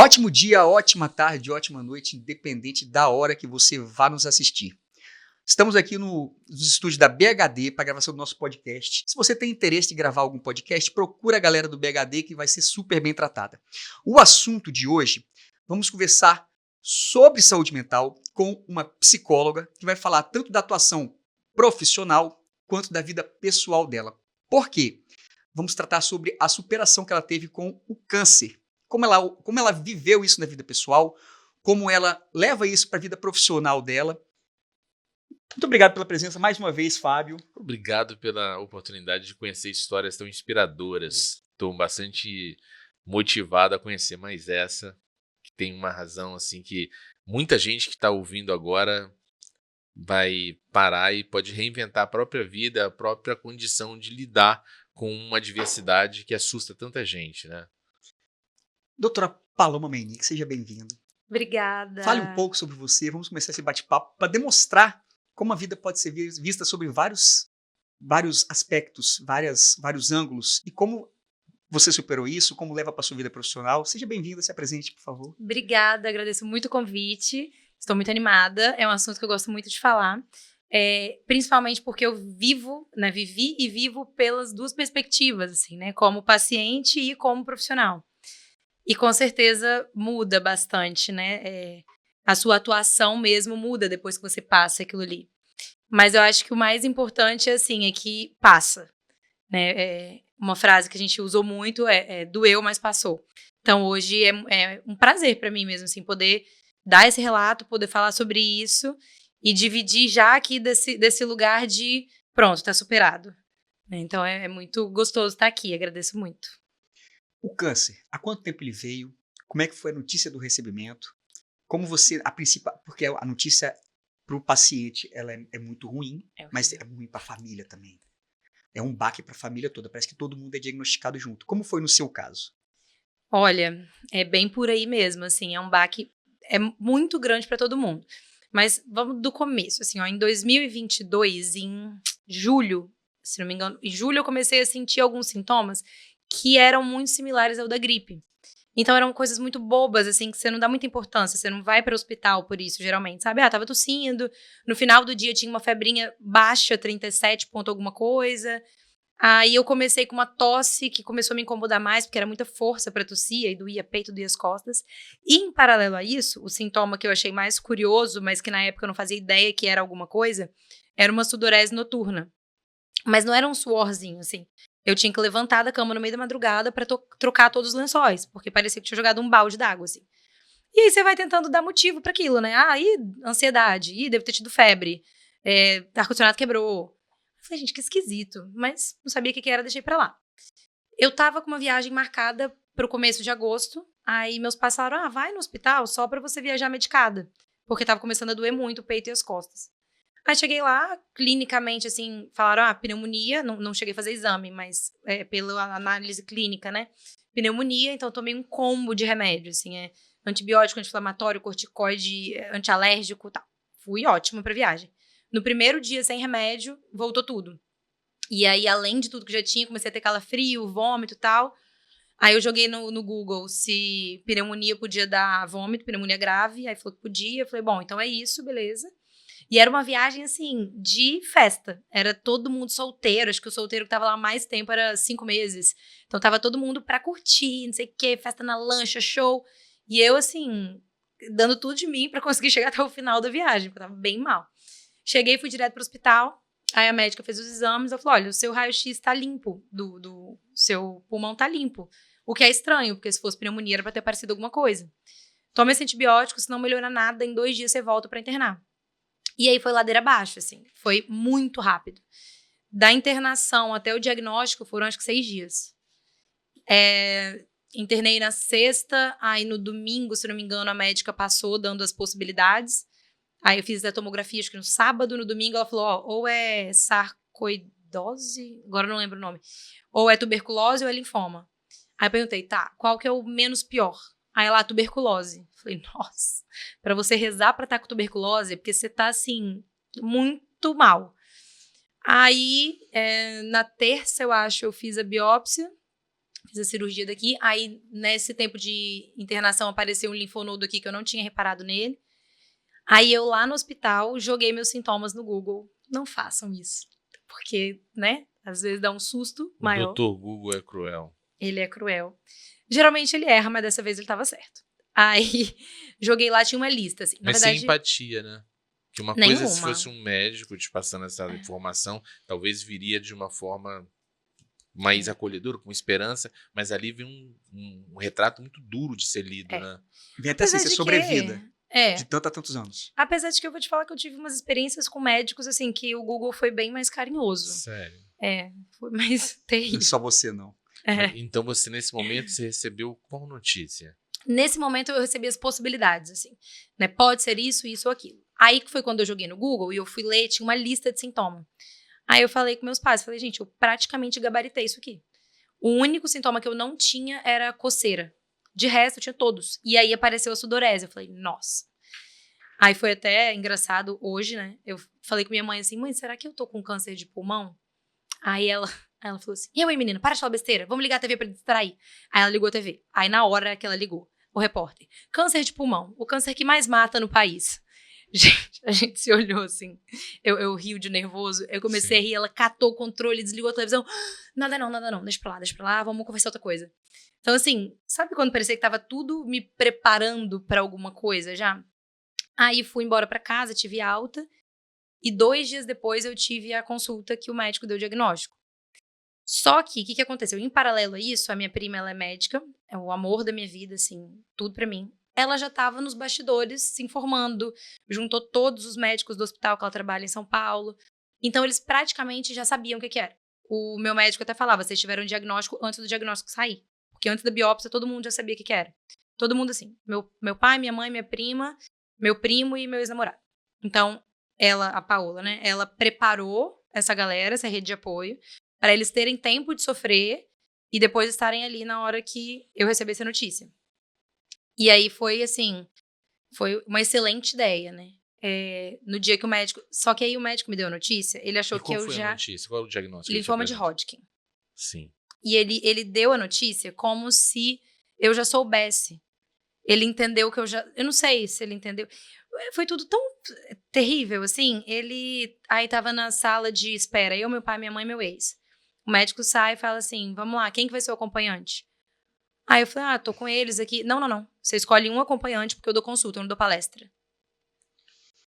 Ótimo dia, ótima tarde, ótima noite, independente da hora que você vá nos assistir. Estamos aqui nos estúdios da BHD para a gravação do nosso podcast. Se você tem interesse em gravar algum podcast, procura a galera do BHD que vai ser super bem tratada. O assunto de hoje, vamos conversar sobre saúde mental com uma psicóloga que vai falar tanto da atuação profissional quanto da vida pessoal dela. Por quê? Vamos tratar sobre a superação que ela teve com o câncer. Como ela viveu isso na vida pessoal, como ela leva isso para a vida profissional dela. Muito obrigado pela presença mais uma vez, Fábio. Obrigado pela oportunidade de conhecer histórias tão inspiradoras. Estou bastante motivado a conhecer mais essa, que tem uma razão assim que muita gente que está ouvindo agora vai parar e pode reinventar a própria vida, a própria condição de lidar com uma adversidade que assusta tanta gente, né? Doutora Paloma Meinick, seja bem-vinda. Obrigada. Fale um pouco sobre você, vamos começar esse bate-papo para demonstrar como a vida pode ser vista sobre vários aspectos, vários ângulos, e como você superou isso, como leva para a sua vida profissional. Seja bem-vinda, se apresente, por favor. Obrigada, agradeço muito o convite, estou muito animada, é um assunto que eu gosto muito de falar, principalmente porque eu vivi e vivo pelas duas perspectivas, assim, né, como paciente e como profissional. E com certeza muda bastante, né? A sua atuação mesmo muda depois que você passa aquilo ali. Mas eu acho que o mais importante, assim, é que passa, né? Uma frase que a gente usou muito doeu, mas passou. Então, hoje é um prazer para mim mesmo, assim, poder dar esse relato, poder falar sobre isso e dividir já aqui desse lugar de, pronto, tá superado. Então, é muito gostoso estar aqui, agradeço muito. O câncer, há quanto tempo ele veio? Como é que foi a notícia do recebimento? Como você, a princípio, porque a notícia para o paciente ela é muito ruim, mas é ruim para a família também. É um baque para a família toda, parece que todo mundo é diagnosticado junto. Como foi no seu caso? Olha, é bem por aí mesmo, assim, é um baque muito grande para todo mundo. Mas vamos do começo, assim, ó, em 2022, em julho, se não me engano, em julho eu comecei a sentir alguns sintomas que eram muito similares ao da gripe. Então eram coisas muito bobas, assim, que você não dá muita importância, você não vai para o hospital por isso, geralmente, sabe? Tava tossindo, no final do dia tinha uma febrinha baixa, 37 ponto alguma coisa. Aí eu comecei com uma tosse que começou a me incomodar mais, porque era muita força para tossir, aí doía peito, doía as costas. E em paralelo a isso, o sintoma que eu achei mais curioso, mas que na época eu não fazia ideia que era alguma coisa, era uma sudorese noturna. Mas não era um suorzinho, assim. Eu tinha que levantar da cama no meio da madrugada pra trocar todos os lençóis, porque parecia que tinha jogado um balde d'água, assim. E aí você vai tentando dar motivo pra aquilo, né? Ansiedade, devo ter tido febre, ar-condicionado quebrou. Eu falei, gente, que esquisito, mas não sabia o que era, deixei pra lá. Eu tava com uma viagem marcada pro começo de agosto, aí meus pais falaram, vai no hospital só pra você viajar medicada, porque tava começando a doer muito o peito e as costas. Aí cheguei lá, clinicamente, assim, falaram, pneumonia, não cheguei a fazer exame, mas pela análise clínica, né? Pneumonia, então eu tomei um combo de remédio, assim, antibiótico, anti-inflamatório, corticoide, antialérgico e tal. Fui ótima pra viagem. No primeiro dia sem remédio, voltou tudo. E aí, além de tudo que já tinha, comecei a ter calafrio, vômito e tal. Aí eu joguei no Google se pneumonia podia dar vômito, pneumonia grave, aí falou que podia. Eu falei, bom, então é isso, beleza. E era uma viagem, assim, de festa. Era todo mundo solteiro. Acho que o solteiro que tava lá mais tempo era 5 meses. Então tava todo mundo pra curtir, não sei o quê, festa na lancha, show. E eu, assim, dando tudo de mim pra conseguir chegar até o final da viagem, porque eu tava bem mal. Cheguei, fui direto pro hospital. Aí a médica fez os exames. Eu falei, olha, o seu raio-x tá limpo. Do seu pulmão tá limpo. O que é estranho, porque se fosse pneumonia era pra ter aparecido alguma coisa. Toma esse antibiótico, se não melhora nada, em 2 dias você volta pra internar. E aí foi ladeira abaixo, assim. Foi muito rápido. Da internação até o diagnóstico foram acho que 6 dias. Internei na sexta, aí no domingo, se não me engano, a médica passou dando as possibilidades. Aí eu fiz a tomografia, acho que no sábado, no domingo, ela falou, ou é sarcoidose, agora eu não lembro o nome, ou é tuberculose ou é linfoma. Aí eu perguntei, qual que é o menos pior? Aí ela, tuberculose. Falei, nossa, pra você rezar pra estar com tuberculose é porque você tá, assim, muito mal. Aí, na terça, eu acho, eu fiz a biópsia. Fiz a cirurgia daqui. Aí, nesse tempo de internação, apareceu um linfonodo aqui que eu não tinha reparado nele. Aí, eu lá no hospital, joguei meus sintomas no Google. Não façam isso. Porque, né? Às vezes dá um susto O maior. Dr. Google é cruel. Ele é cruel. Geralmente ele erra, mas dessa vez ele tava certo. Aí, joguei lá, tinha uma lista, assim. Na Mas verdade, sem empatia, né? Que uma nenhuma. coisa, se fosse um médico te passando essa informação, talvez viria de uma forma mais acolhedora, com esperança, mas ali vem um retrato muito duro de ser lido, né? Vem até assim, Apesar ser de sobrevida. É. De tanto a tantos anos. Apesar de que eu vou te falar que eu tive umas experiências com médicos, assim, que o Google foi bem mais carinhoso. Sério. Foi mais terrível. Só você não. Mas, então você, nesse momento, você recebeu qual notícia? Nesse momento eu recebi as possibilidades, assim, né? Pode ser isso, isso ou aquilo. Aí que foi quando eu joguei no Google e eu fui ler, tinha uma lista de sintomas. Aí eu falei com meus pais, falei, gente, eu praticamente gabaritei isso aqui. O único sintoma que eu não tinha era coceira. De resto, eu tinha todos. E aí apareceu a sudorese. Eu falei, nossa. Aí foi até engraçado hoje, né? Eu falei com minha mãe assim, mãe, será que eu tô com câncer de pulmão? Aí ela falou assim, e aí, menina, para de falar besteira, vamos ligar a TV pra distrair. Aí ela ligou a TV. Aí na hora que ela ligou, o repórter, câncer de pulmão, o câncer que mais mata no país. Gente, a gente se olhou assim, eu rio de nervoso, eu comecei a rir, ela catou o controle, desligou a televisão, nada não, deixa pra lá, vamos conversar outra coisa. Então assim, sabe quando parecia que tava tudo me preparando pra alguma coisa já? Aí fui embora pra casa, tive alta, e 2 dias depois eu tive a consulta que o médico deu o diagnóstico. Só que, o que aconteceu? Em paralelo a isso, a minha prima, ela é médica, é o amor da minha vida, assim, tudo pra mim. Ela já tava nos bastidores se informando, juntou todos os médicos do hospital que ela trabalha em São Paulo. Então, eles praticamente já sabiam o que era. O meu médico até falava, vocês tiveram um diagnóstico antes do diagnóstico sair. Porque antes da biópsia, todo mundo já sabia o que era. Todo mundo assim, meu pai, minha mãe, minha prima, meu primo e meu ex-namorado. Então, ela, a Paola, né, ela preparou essa galera, essa rede de apoio, para eles terem tempo de sofrer e depois estarem ali na hora que eu recebesse a notícia. E aí foi assim, foi uma excelente ideia, né? No dia que o médico... Só que aí o médico me deu a notícia, ele achou que eu Qual foi já... a notícia? Qual é o diagnóstico? Linfoma de Hodgkin. Sim. E ele deu a notícia como se eu já soubesse. Ele entendeu que eu já... Eu não sei se ele entendeu. Foi tudo tão terrível, assim. Ele aí tava na sala de espera, eu, meu pai, minha mãe e meu ex. O médico sai e fala assim, vamos lá, quem que vai ser o acompanhante? Aí eu falei, tô com eles aqui. Não. Você escolhe um acompanhante porque eu dou consulta, eu não dou palestra.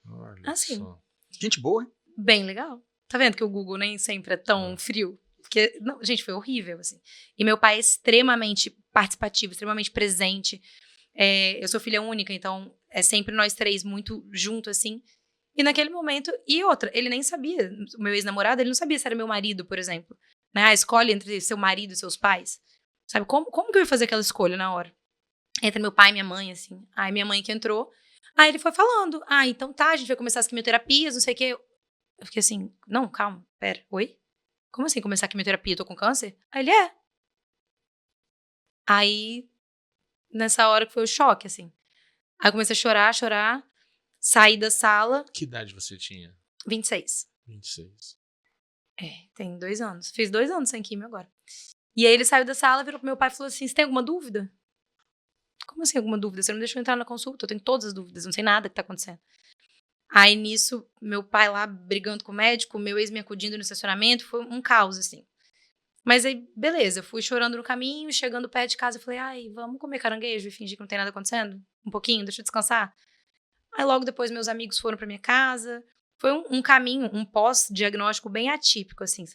Olha Assim. só. Gente boa, hein? Bem legal. Tá vendo que o Google nem sempre é tão frio? Porque, não, gente, foi horrível, assim. E meu pai é extremamente participativo, extremamente presente. Eu sou filha única, então é sempre nós três muito juntos, assim. E naquele momento... E outra, ele nem sabia. O meu ex-namorado, ele não sabia se era meu marido, por exemplo. Né? A escolha entre seu marido e seus pais. Sabe, como que eu ia fazer aquela escolha na hora? Entre meu pai e minha mãe, assim. Aí minha mãe que entrou. Aí ele foi falando. Então tá, a gente vai começar as quimioterapias, não sei o quê. Eu fiquei assim, não, calma, pera. Oi? Como assim começar a quimioterapia? Eu tô com câncer? Aí ele é. Aí, nessa hora que foi o choque, assim. Aí eu comecei a chorar. Saí da sala. Que idade você tinha? 26. 26. Tem 2 anos. Fiz 2 anos sem quimio agora. E aí ele saiu da sala, virou pro meu pai e falou assim, você tem alguma dúvida? Como assim alguma dúvida? Você não deixou eu entrar na consulta, eu tenho todas as dúvidas, não sei nada que tá acontecendo. Aí nisso, meu pai lá brigando com o médico, meu ex me acudindo no estacionamento, foi um caos, assim. Mas aí, beleza, fui chorando no caminho, chegando perto de casa, eu falei, vamos comer caranguejo e fingir que não tem nada acontecendo? Um pouquinho, deixa eu descansar. Aí logo depois meus amigos foram pra minha casa. Foi um caminho, um pós-diagnóstico bem atípico, assim,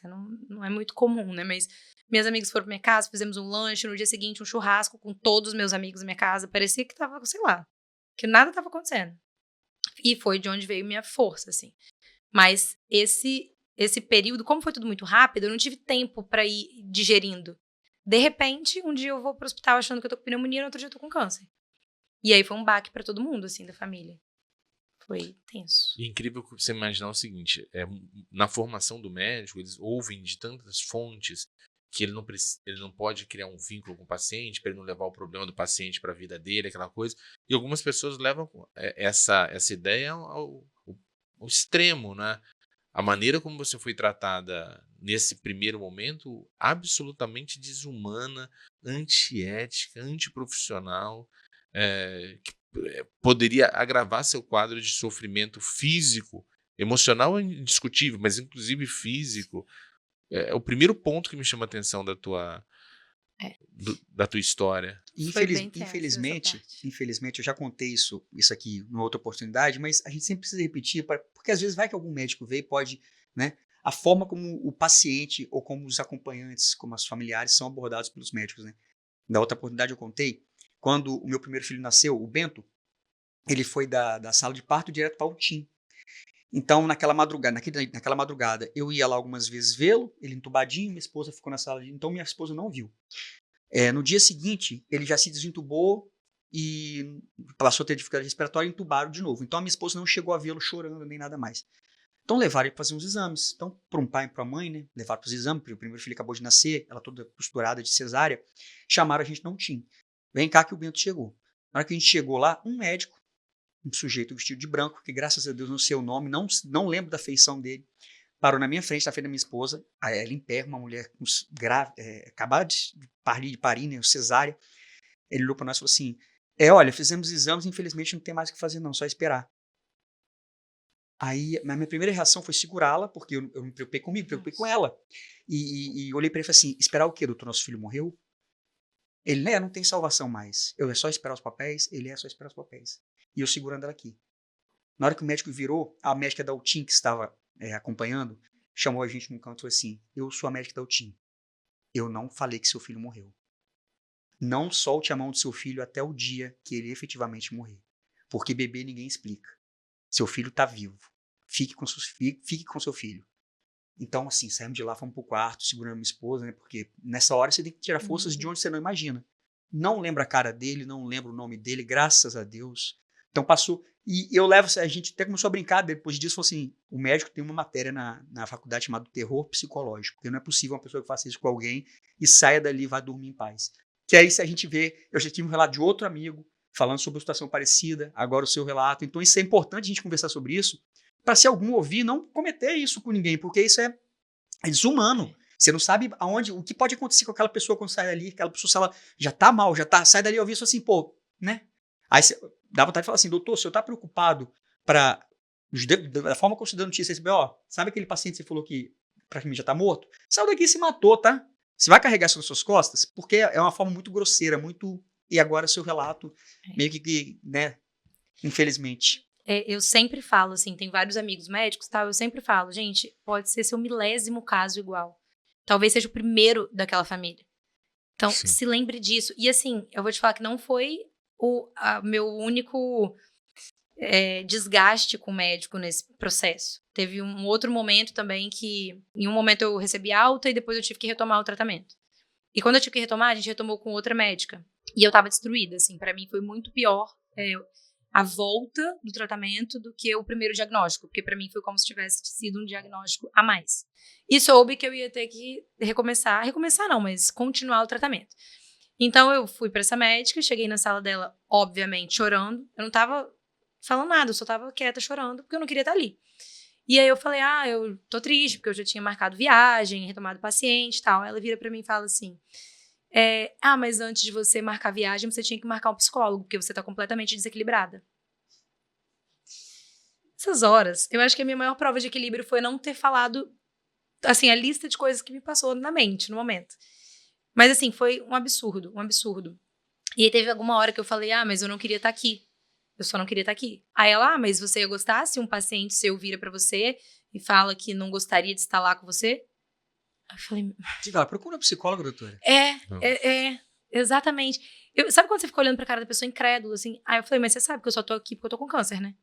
não é muito comum, né? Mas minhas amigas foram pra minha casa, fizemos um lanche, no dia seguinte um churrasco com todos os meus amigos na minha casa. Parecia que tava, sei lá, que nada tava acontecendo. E foi de onde veio minha força, assim. Mas esse período, como foi tudo muito rápido, eu não tive tempo pra ir digerindo. De repente, um dia eu vou pro hospital achando que eu tô com pneumonia, no outro dia eu tô com câncer. E aí foi um baque pra todo mundo, assim, da família. Foi tenso. E é incrível que você imaginar o seguinte, na formação do médico, eles ouvem de tantas fontes que ele não pode criar um vínculo com o paciente, para ele não levar o problema do paciente para a vida dele, aquela coisa. E algumas pessoas levam essa ideia ao extremo, né? A maneira como você foi tratada nesse primeiro momento, absolutamente desumana, antiética, antiprofissional, que poderia agravar seu quadro de sofrimento físico, emocional é indiscutível, mas inclusive físico. É o primeiro ponto que me chama a atenção da tua história. Foi bem tenso essa Infelizmente, parte. infelizmente, eu já contei isso aqui numa outra oportunidade, mas a gente sempre precisa repetir, porque às vezes vai que algum médico vê e pode, né? A forma como o paciente ou como os acompanhantes, como os familiares são abordados pelos médicos, né? Na outra oportunidade eu contei, quando o meu primeiro filho nasceu, o Bento, ele foi da sala de parto direto para o UTIM. Então, naquela madrugada, eu ia lá algumas vezes vê-lo, ele entubadinho, minha esposa ficou na sala, então minha esposa não viu. No dia seguinte, ele já se desentubou e passou a ter dificuldade respiratória e entubaram de novo. Então, a minha esposa não chegou a vê-lo chorando nem nada mais. Então, levaram ele para fazer uns exames. Então, para um pai e para uma mãe, né, levaram para os exames, porque o primeiro filho acabou de nascer, ela toda costurada de cesárea, chamaram a gente, não tinha. Vem cá que o Bento chegou. Na hora que a gente chegou lá, um médico, um sujeito vestido de branco, que graças a Deus não sei o nome, não lembro da feição dele, parou na minha frente, na frente da minha esposa, ela em pé, uma mulher acabada de parir, né, cesárea. Ele olhou para nós e falou assim, olha, fizemos exames, infelizmente não tem mais o que fazer não, só esperar. Aí, a minha primeira reação foi segurá-la, porque eu me preocupei comigo, me preocupei com ela. E olhei para ele e falei assim, esperar o quê, doutor? Nosso filho morreu? Ele, né, não tem salvação mais. É só esperar os papéis? Ele é só esperar os papéis. E eu segurando ela aqui. Na hora que o médico virou, a médica da UTIM que estava acompanhando, chamou a gente num canto e falou assim, eu sou a médica da UTIM. Eu não falei que seu filho morreu. Não solte a mão do seu filho até o dia que ele efetivamente morrer. Porque bebê ninguém explica. Seu filho está vivo. Fique com seu filho. Então, assim, saímos de lá, fomos pro quarto, segurando minha esposa, né? Porque nessa hora você tem que tirar forças de onde você não imagina. Não lembra a cara dele, não lembra o nome dele, graças a Deus. Então passou. E eu levo, a gente até começou a brincar depois disso, falou assim: o médico tem uma matéria na faculdade chamada terror psicológico, porque não é possível uma pessoa que faça isso com alguém e saia dali e vá dormir em paz. Que aí, se a gente vê, eu já tive um relato de outro amigo falando sobre uma situação parecida, agora o seu relato. Então, isso é importante a gente conversar sobre isso, para se algum ouvir, não cometer isso com ninguém, porque isso é desumano. Você não sabe o que pode acontecer com aquela pessoa quando sai dali, aquela pessoa, se ela já tá mal, sai dali e ouvir isso assim, pô, né? Aí você dá vontade de falar assim, doutor, o senhor tá preocupado da forma que eu estou dando notícia, sabe aquele paciente que você falou que praticamente já tá morto? Saiu daqui e se matou, tá? Você vai carregar isso nas suas costas? Porque é uma forma muito grosseira, muito... E agora seu relato, meio que, né, infelizmente. Eu sempre falo, assim, tem vários amigos médicos, tal, eu sempre falo, gente, pode ser seu milésimo caso igual. Talvez seja o primeiro daquela família. Então, Sim. se lembre disso. E assim, eu vou te falar que não foi o meu único desgaste com o médico nesse processo. Teve um outro momento também que, em um momento eu recebi alta e depois eu tive que retomar o tratamento. E quando eu tive que retomar, a gente retomou com outra médica. E eu tava destruída, assim, pra mim foi muito pior a volta do tratamento do que o primeiro diagnóstico, porque pra mim foi como se tivesse sido um diagnóstico a mais. E soube que eu ia ter que recomeçar não, mas continuar o tratamento. Então eu fui pra essa médica, cheguei na sala dela, obviamente, chorando. Eu não tava falando nada, eu só tava quieta chorando, porque eu não queria estar ali. E aí eu falei, eu tô triste, porque eu já tinha marcado viagem, retomado paciente e tal. Ela vira pra mim e fala assim, mas antes de você marcar viagem, você tinha que marcar um psicólogo, porque você tá completamente desequilibrada. Essas horas, eu acho que a minha maior prova de equilíbrio foi não ter falado, assim, a lista de coisas que me passou na mente no momento. Mas, assim, foi um absurdo, um absurdo. E aí teve alguma hora que eu falei, mas eu não queria estar aqui. Eu só não queria estar aqui. Aí ela, mas você ia gostar se um paciente seu vira pra você e fala que não gostaria de estar lá com você? Aí eu falei... Diga lá, procura um psicólogo, doutora. Exatamente. Sabe quando você fica olhando pra cara da pessoa incrédula, assim? Aí eu falei, mas você sabe que eu só tô aqui porque eu tô com câncer, né?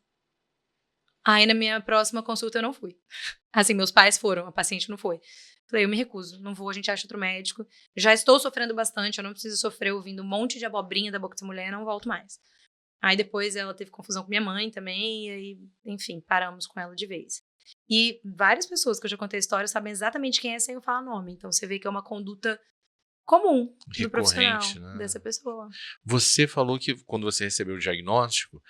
Aí na minha próxima consulta eu não fui. Assim, meus pais foram, a paciente não foi. Falei, eu me recuso, não vou, a gente acha outro médico. Já estou sofrendo bastante, eu não preciso sofrer ouvindo um monte de abobrinha da boca dessa mulher, não volto mais. Aí depois ela teve confusão com minha mãe também, e aí, enfim, paramos com ela de vez. E várias pessoas que eu já contei a história sabem exatamente quem é sem eu falar nome. Então você vê que é uma conduta comum do profissional, né? dessa pessoa. Você falou que quando você recebeu o diagnóstico,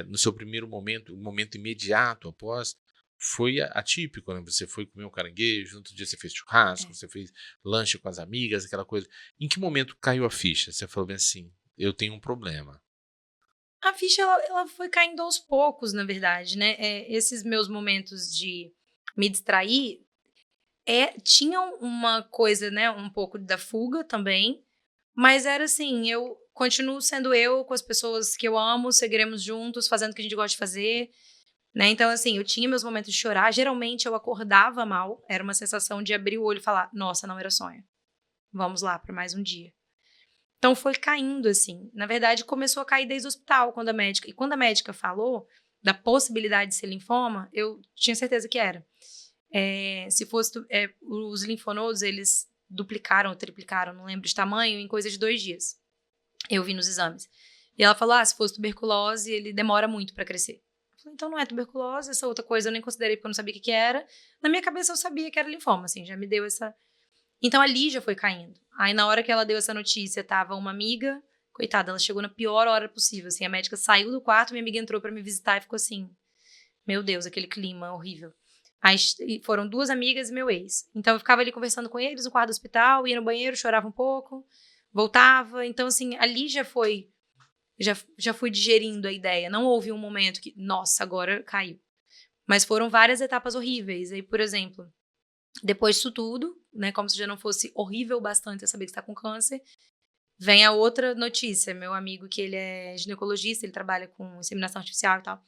no seu primeiro momento, o momento imediato após, foi atípico, né? Você foi comer um caranguejo, no outro dia você fez churrasco, você fez lanche com as amigas, aquela coisa. Em que momento caiu a ficha? Você falou bem assim, eu tenho um problema. A ficha, ela foi caindo aos poucos, na verdade, né? Esses meus momentos de me distrair tinham uma coisa, né? Um pouco da fuga também. Mas era assim, eu continuo sendo eu com as pessoas que eu amo, seguiremos juntos, fazendo o que a gente gosta de fazer, né? Então, assim, eu tinha meus momentos de chorar. Geralmente eu acordava mal, era uma sensação de abrir o olho e falar: nossa, não era sonho. Vamos lá para mais um dia. Então foi caindo, assim. Na verdade, começou a cair desde o hospital, quando a médica. E quando a médica falou da possibilidade de ser linfoma, eu tinha certeza que era. Se fosse. Os linfonodos, eles duplicaram, triplicaram, não lembro de tamanho, em coisa de 2 dias. Eu vi nos exames. E ela falou: se fosse tuberculose, ele demora muito para crescer. Eu falei: então não é tuberculose, essa outra coisa eu nem considerei porque eu não sabia o que era. Na minha cabeça eu sabia que era linfoma, assim, já me deu essa. Então ali já foi caindo. Aí na hora que ela deu essa notícia, tava uma amiga, coitada, ela chegou na pior hora possível, assim, a médica saiu do quarto, minha amiga entrou para me visitar e ficou assim: meu Deus, aquele clima horrível. Aí foram 2 amigas e meu ex. Então eu ficava ali conversando com eles no quarto do hospital, ia no banheiro, chorava um pouco, voltava. Então, assim, ali já foi. Já fui digerindo a ideia. Não houve um momento que, nossa, agora caiu. Mas foram várias etapas horríveis. Aí, por exemplo, depois disso tudo, né, como se já não fosse horrível bastante eu saber que está com câncer, vem a outra notícia. Meu amigo, que ele é ginecologista, ele trabalha com inseminação artificial e tal.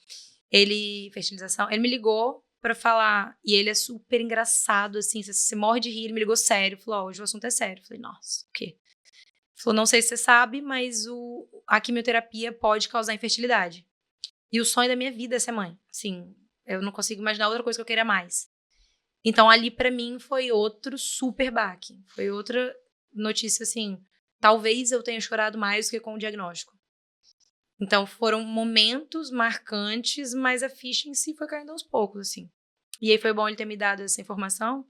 Fertilização, ele me ligou pra falar, e ele é super engraçado, assim, você morre de rir, ele me ligou sério, falou: hoje o assunto é sério. Eu falei: nossa, o quê? Ele falou: não sei se você sabe, mas a quimioterapia pode causar infertilidade. E o sonho da minha vida é ser mãe. Assim, eu não consigo imaginar outra coisa que eu queira mais. Então, ali pra mim foi outro super baque. Foi outra notícia, assim, talvez eu tenha chorado mais do que com o diagnóstico. Então, foram momentos marcantes, mas a ficha em si foi caindo aos poucos, assim. E aí foi bom ele ter me dado essa informação,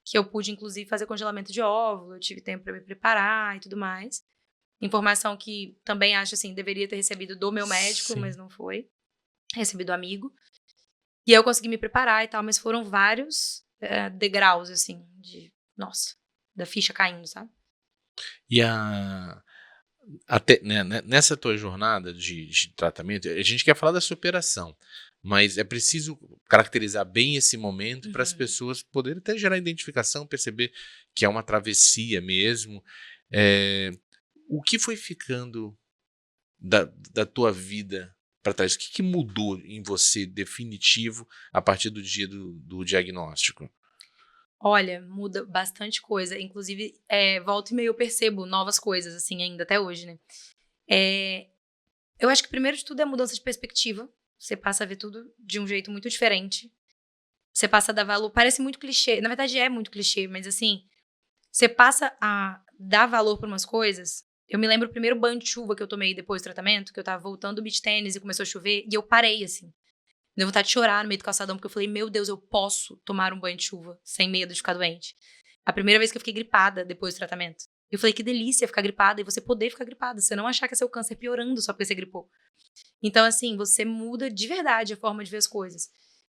que eu pude, inclusive, fazer congelamento de óvulo, eu tive tempo para me preparar e tudo mais. Informação que também acho, assim, deveria ter recebido do meu médico, Sim. mas não foi. Recebi do amigo. E aí eu consegui me preparar e tal, mas foram vários degraus, assim, nossa, da ficha caindo, sabe? E até, né, nessa tua jornada de tratamento, a gente quer falar da superação, mas é preciso caracterizar bem esse momento para as pessoas poderem até gerar identificação, perceber que é uma travessia mesmo. O que foi ficando da tua vida para trás? O que mudou em você definitivo a partir do dia do diagnóstico? Olha, muda bastante coisa. Inclusive, volta e meia eu percebo novas coisas, assim, ainda até hoje, né? Eu acho que primeiro de tudo é a mudança de perspectiva. Você passa a ver tudo de um jeito muito diferente. Você passa a dar valor. Parece muito clichê. Na verdade, é muito clichê, mas assim, você passa a dar valor para umas coisas. Eu me lembro o primeiro banho de chuva que eu tomei depois do tratamento, que eu tava voltando do beach tennis e começou a chover, e eu parei, assim. Deu vontade de chorar no meio do calçadão, porque eu falei: meu Deus, eu posso tomar um banho de chuva sem medo de ficar doente. A primeira vez que eu fiquei gripada depois do tratamento. Eu falei: que delícia ficar gripada e você poder ficar gripada. Você não achar que é seu câncer piorando só porque você gripou. Então, assim, você muda de verdade a forma de ver as coisas.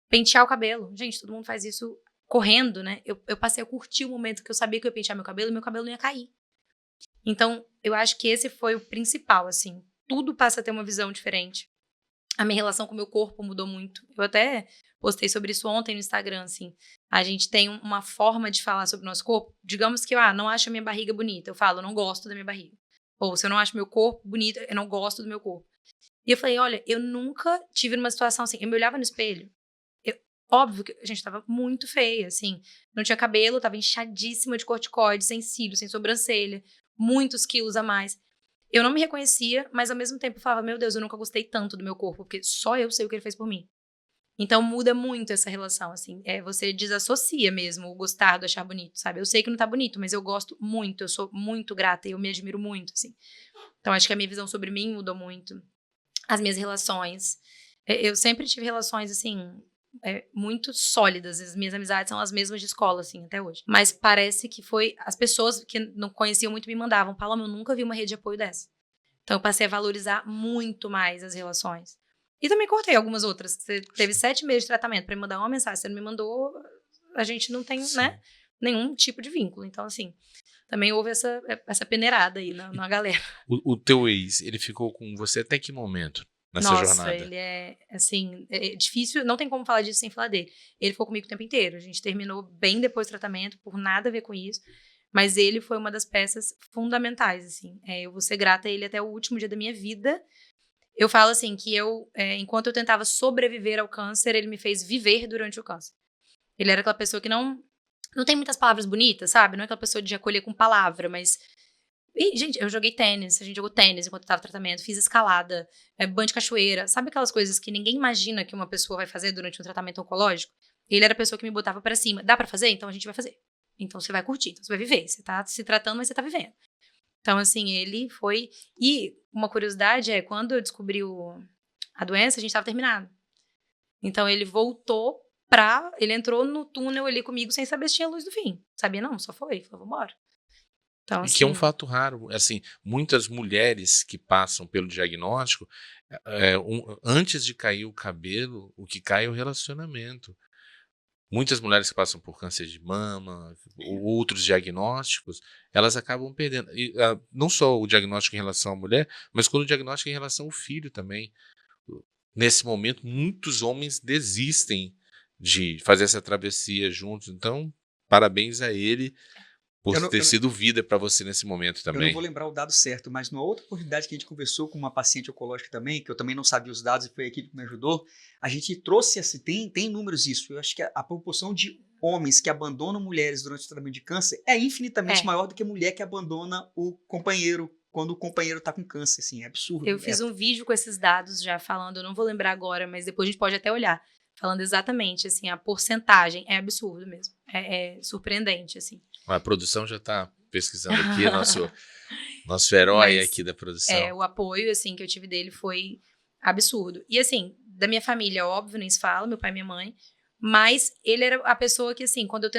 Pentear o cabelo. Gente, todo mundo faz isso correndo, né? Eu passei a curtir o momento que eu sabia que eu ia pentear meu cabelo e meu cabelo não ia cair. Então, eu acho que esse foi o principal, assim. Tudo passa a ter uma visão diferente. A minha relação com o meu corpo mudou muito. Eu até postei sobre isso ontem no Instagram, assim. A gente tem uma forma de falar sobre o nosso corpo. Digamos que eu não acho a minha barriga bonita. Eu falo: eu não gosto da minha barriga. Ou se eu não acho meu corpo bonito, eu não gosto do meu corpo. E eu falei: olha, eu nunca tive numa situação assim. Eu me olhava no espelho. Óbvio que a gente tava muito feia, assim. Não tinha cabelo, tava inchadíssima de corticoide, sem cílio, sem sobrancelha. Muitos quilos a mais. Eu não me reconhecia, mas ao mesmo tempo eu falava: meu Deus, eu nunca gostei tanto do meu corpo, porque só eu sei o que ele fez por mim. Então muda muito essa relação, assim. Você desassocia mesmo o gostar do achar bonito, sabe? Eu sei que não tá bonito, mas eu gosto muito, eu sou muito grata e eu me admiro muito, assim. Então acho que a minha visão sobre mim mudou muito. As minhas relações. Eu sempre tive relações, assim, muito sólidas. As minhas amizades são as mesmas de escola, assim, até hoje. Mas parece que foi... As pessoas que não conheciam muito me mandavam: Paloma, eu nunca vi uma rede de apoio dessa. Então eu passei a valorizar muito mais as relações. E também cortei algumas outras. Você teve 7 meses de tratamento pra me mandar uma mensagem. Você não me mandou, a gente não tem, né, nenhum tipo de vínculo. Então, assim, também houve essa peneirada aí na galera. O teu ex, ele ficou com você até que momento nessa Nossa, jornada? ele é, assim, é difícil, não tem como falar disso sem falar dele. Ele ficou comigo o tempo inteiro. A gente terminou bem depois do tratamento, por nada a ver com isso. Mas ele foi uma das peças fundamentais, assim. Eu vou ser grata a ele até o último dia da minha vida. Eu falo assim, que enquanto eu tentava sobreviver ao câncer, ele me fez viver durante o câncer. Ele era aquela pessoa que não tem muitas palavras bonitas, sabe? Não é aquela pessoa de acolher com palavra, mas... E, gente, eu joguei tênis, a gente jogou tênis enquanto eu tava no tratamento, fiz escalada, banho de cachoeira, sabe aquelas coisas que ninguém imagina que uma pessoa vai fazer durante um tratamento oncológico? Ele era a pessoa que me botava pra cima. Dá pra fazer? Então a gente vai fazer. Então você vai curtir, então você vai viver. Você tá se tratando, mas você tá vivendo. Então, assim, ele foi... E uma curiosidade quando eu descobri a doença, a gente tava terminado. Então ele voltou ele entrou no túnel ali comigo sem saber se tinha luz do fim. Sabia não, só foi. Falou, vambora. Então, assim, que é um fato raro. Assim, muitas mulheres que passam pelo diagnóstico, antes de cair o cabelo, o que cai é o relacionamento. Muitas mulheres que passam por câncer de mama, ou outros diagnósticos, elas acabam perdendo. E, não só o diagnóstico em relação à mulher, mas quando o diagnóstico em relação ao filho também. Nesse momento, muitos homens desistem de fazer essa travessia juntos. Então, parabéns a ele por ter sido vida para você nesse momento também. Eu não vou lembrar o dado certo, mas numa outra oportunidade que a gente conversou com uma paciente oncológica também, que eu também não sabia os dados e foi a equipe que me ajudou, a gente trouxe, assim, tem números isso, eu acho que a proporção de homens que abandonam mulheres durante o tratamento de câncer é infinitamente maior do que a mulher que abandona o companheiro quando o companheiro tá com câncer, assim, é absurdo. Eu fiz um vídeo com esses dados já falando, eu não vou lembrar agora, mas depois a gente pode até olhar, falando exatamente, assim, a porcentagem é absurdo mesmo, é surpreendente, assim. A produção já está pesquisando aqui, nosso herói aqui da produção. O apoio, assim, que eu tive dele foi absurdo. E, assim, da minha família, óbvio, nem se fala, meu pai e minha mãe, mas ele era a pessoa que, assim, quando eu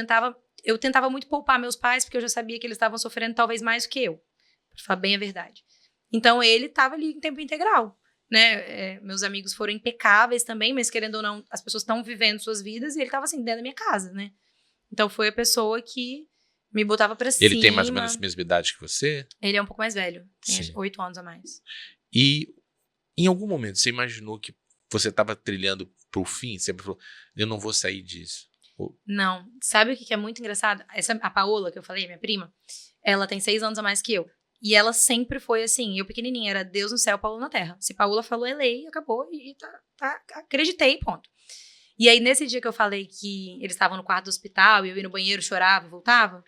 tentava muito poupar meus pais, porque eu já sabia que eles estavam sofrendo talvez mais do que eu, pra falar bem a verdade. Então, ele estava ali em tempo integral, né? Meus amigos foram impecáveis também, mas querendo ou não, as pessoas estão vivendo suas vidas e ele estava, assim, dentro da minha casa, né? Então, foi a pessoa que me botava pra cima. Ele tem mais ou menos a mesma idade que você? Ele é um pouco mais velho. Tem Sim. 8 anos a mais. E em algum momento você imaginou que você estava trilhando pro fim? Você falou, eu não vou sair disso. Não. Sabe o que é muito engraçado? A Paola, que eu falei, minha prima, ela tem 6 anos a mais que eu. E ela sempre foi assim, eu pequenininha, era Deus no céu, Paola na terra. Se Paola falou, é lei, acabou, e acreditei, ponto. E aí, nesse dia que eu falei que eles estavam no quarto do hospital, e eu ia no banheiro, chorava, voltava,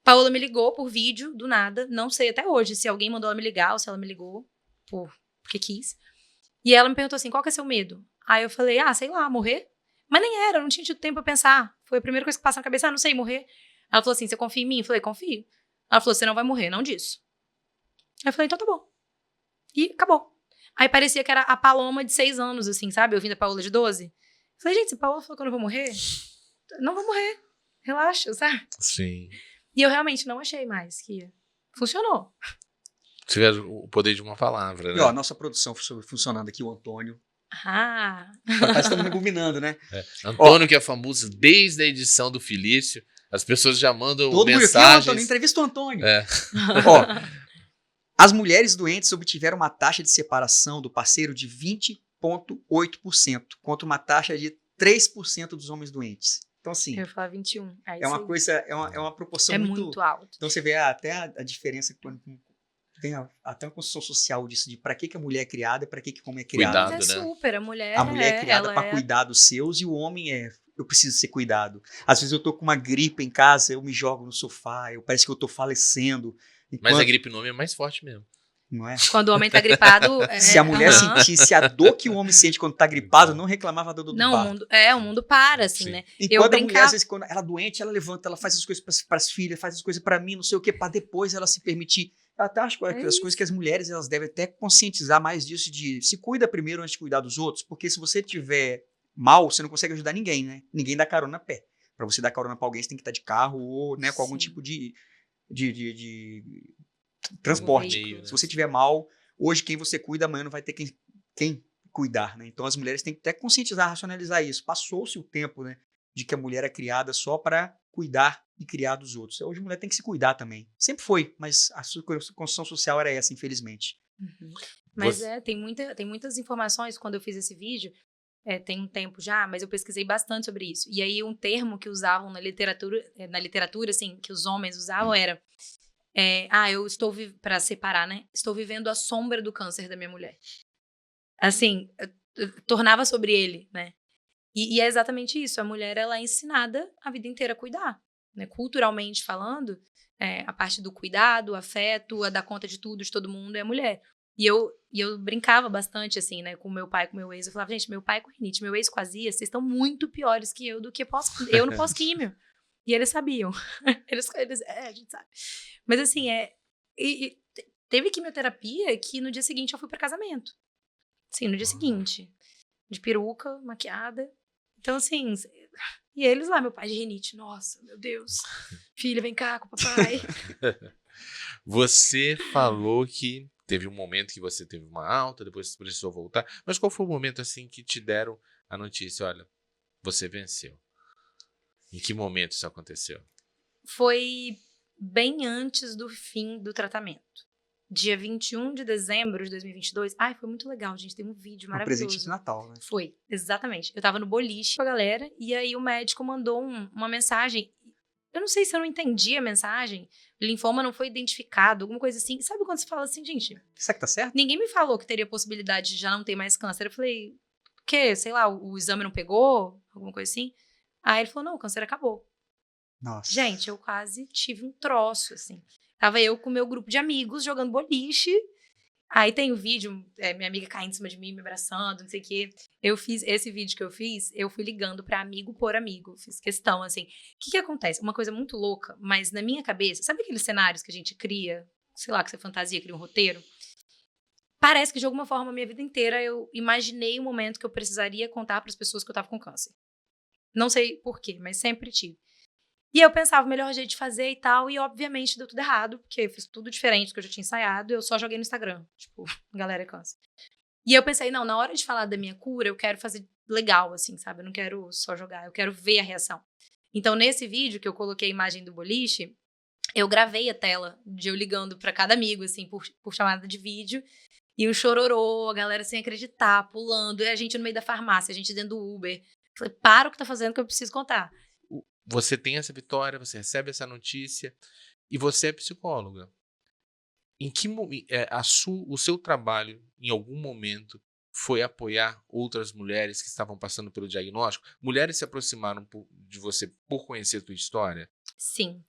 Paola me ligou por vídeo, do nada, não sei até hoje se alguém mandou ela me ligar ou se ela me ligou porque quis. E ela me perguntou assim, qual que é seu medo? Aí eu falei, sei lá, morrer? Mas nem era, eu não tinha tido tempo pra pensar. Foi a primeira coisa que passa na cabeça, não sei, morrer. Ela falou assim, você confia em mim? Eu falei, confio. Ela falou, você não vai morrer, não disso. Aí eu falei, então tá bom. E acabou. Aí parecia que era a Paloma de 6 anos, assim, sabe? Ouvindo a Paola de 12. Eu falei, gente, se a Paola falou que eu não vou morrer, não vou morrer. Relaxa, sabe? Sim. E eu realmente não achei mais que ia. Funcionou. Você vê o poder de uma palavra, né? E ó, a nossa produção funcionando aqui, o Antônio. Estamos combinando, né? Antônio, que é famoso desde a edição do Filício, as pessoas já mandam todo mensagens. Mundo aqui, Antônio, entrevista o Antônio. Ó, as mulheres doentes obtiveram uma taxa de separação do parceiro de 20,8%, contra uma taxa de 3% dos homens doentes. Então, assim... Eu ia falar 21. É uma coisa, é uma proporção muito alta. Então, você vê até a diferença quando tem até uma construção social disso, de para que a mulher é criada e para que o homem é criado. Mas super, a mulher é criada para cuidar dos seus e o homem eu preciso ser cuidado. Às vezes eu tô com uma gripe em casa, eu me jogo no sofá, parece que eu tô falecendo. Mas a gripe no homem é mais forte mesmo. Não é? Quando o homem tá gripado... Se a mulher sentisse a dor que o homem sente quando tá gripado, não reclamava da dor do parto. O mundo para, assim, Sim. né? Enquanto a mulher, às vezes, quando ela é doente, ela levanta, ela faz as coisas para as filhas, faz as coisas para mim, não sei o quê, para depois ela se permitir. Eu até acho que as coisas que as mulheres, elas devem até conscientizar mais disso, de se cuida primeiro antes de cuidar dos outros, porque se você tiver mal, você não consegue ajudar ninguém, né? Ninguém dá carona a pé. Para você dar carona para alguém, você tem que estar de carro ou, né, com algum tipo de transporte. Meio, né? Se você tiver mal, hoje quem você cuida, amanhã não vai ter quem cuidar, né? Então as mulheres têm que até conscientizar, racionalizar isso. Passou-se o tempo, né, de que a mulher é criada só para cuidar e criar dos outros. Hoje a mulher tem que se cuidar também. Sempre foi, mas a sua construção social era essa, infelizmente. Uhum. Mas Você- tem muitas informações quando eu fiz esse vídeo. Tem um tempo já, mas eu pesquisei bastante sobre isso. E aí um termo que usavam na literatura, assim, que os homens usavam era eu estou para separar, né? Estou vivendo a sombra do câncer da minha mulher. Assim, tornava sobre ele, né? E é exatamente isso. A mulher, ela é ensinada a vida inteira a cuidar, né? Culturalmente falando, a parte do cuidado, o afeto, a dar conta de tudo, de todo mundo, é a mulher. E eu brincava bastante, assim, né, com meu pai, com meu ex. Eu falava, gente, meu pai com rinite, meu ex com azia, vocês estão muito piores que eu eu no pós-químio. E eles sabiam. A gente sabe. Mas assim, teve quimioterapia que no dia seguinte eu fui para casamento. Sim, no dia seguinte. De peruca, maquiada. Então, assim, e eles lá, meu pai de rinite. Nossa, meu Deus. Filha, vem cá com o papai. Você falou que teve um momento que você teve uma alta, depois você precisou voltar. Mas qual foi o momento assim que te deram a notícia? Olha, você venceu. Em que momento isso aconteceu? Foi bem antes do fim do tratamento. Dia 21 de dezembro de 2022. Ai, foi muito legal, gente. Tem um vídeo Um maravilhoso. presente de Natal, né? Foi, exatamente. Eu tava no boliche com a galera e aí o médico mandou uma mensagem. Eu não sei se eu não entendi a mensagem. O linfoma não foi identificado, alguma coisa assim. Sabe quando você fala assim, gente, Será que tá certo? ninguém me falou que teria possibilidade de já não ter mais câncer. Eu falei, o quê? Sei lá, o exame não pegou? Alguma coisa assim? Aí ele falou, não, o câncer acabou. Nossa. Gente, eu quase tive um troço, assim. Tava eu com o meu grupo de amigos jogando boliche. Aí tem o vídeo, minha amiga caindo em cima de mim, me abraçando, não sei o quê. Esse vídeo que eu fui ligando pra amigo por amigo. Fiz questão, assim. O que acontece? Uma coisa muito louca, mas na minha cabeça, sabe aqueles cenários que a gente cria? Sei lá, que você fantasia, cria um roteiro? Parece que de alguma forma, a minha vida inteira, eu imaginei o momento que eu precisaria contar pras pessoas que eu tava com câncer. Não sei por quê, mas sempre tive. E eu pensava o melhor jeito de fazer e tal, e obviamente deu tudo errado, porque eu fiz tudo diferente do que eu já tinha ensaiado, eu só joguei no Instagram, tipo, galera, câncer. E eu pensei, não, na hora de falar da minha cura, eu quero fazer legal, assim, sabe? Eu não quero só jogar, eu quero ver a reação. Então, nesse vídeo que eu coloquei a imagem do boliche, eu gravei a tela de eu ligando pra cada amigo, assim, por chamada de vídeo, e um chororô, a galera sem acreditar, pulando, e a gente no meio da farmácia, a gente dentro do Uber. Falei, para o que tá fazendo que eu preciso contar. Você tem essa vitória, você recebe essa notícia e você é psicóloga. Em que o seu trabalho, em algum momento, foi apoiar outras mulheres que estavam passando pelo diagnóstico? Mulheres se aproximaram de você por conhecer a tua história? Sim.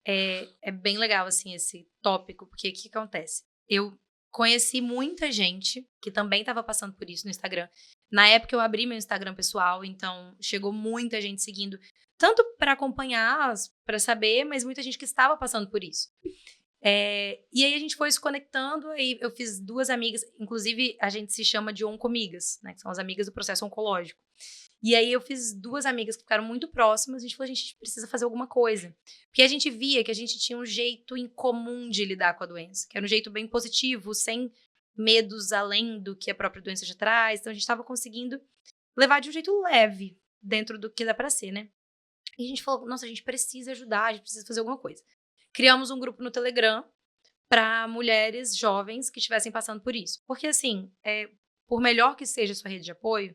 É bem legal, assim, esse tópico, porque o que acontece? Eu conheci muita gente que também estava passando por isso no Instagram. Na época eu abri meu Instagram pessoal, então chegou muita gente seguindo, tanto para acompanhar, para saber, mas muita gente que estava passando por isso. E aí a gente foi se conectando, aí eu fiz 2 amigas, inclusive a gente se chama de oncomigas, né, que são as amigas do processo oncológico. E aí eu fiz 2 amigas que ficaram muito próximas, a gente falou, a gente precisa fazer alguma coisa. Porque a gente via que a gente tinha um jeito em comum de lidar com a doença, que era um jeito bem positivo, sem medos além do que a própria doença já traz. Então a gente estava conseguindo levar de um jeito leve, dentro do que dá pra ser, né? E a gente falou, nossa, a gente precisa ajudar, a gente precisa fazer alguma coisa. Criamos um grupo no Telegram para mulheres jovens que estivessem passando por isso. Porque assim, por melhor que seja a sua rede de apoio,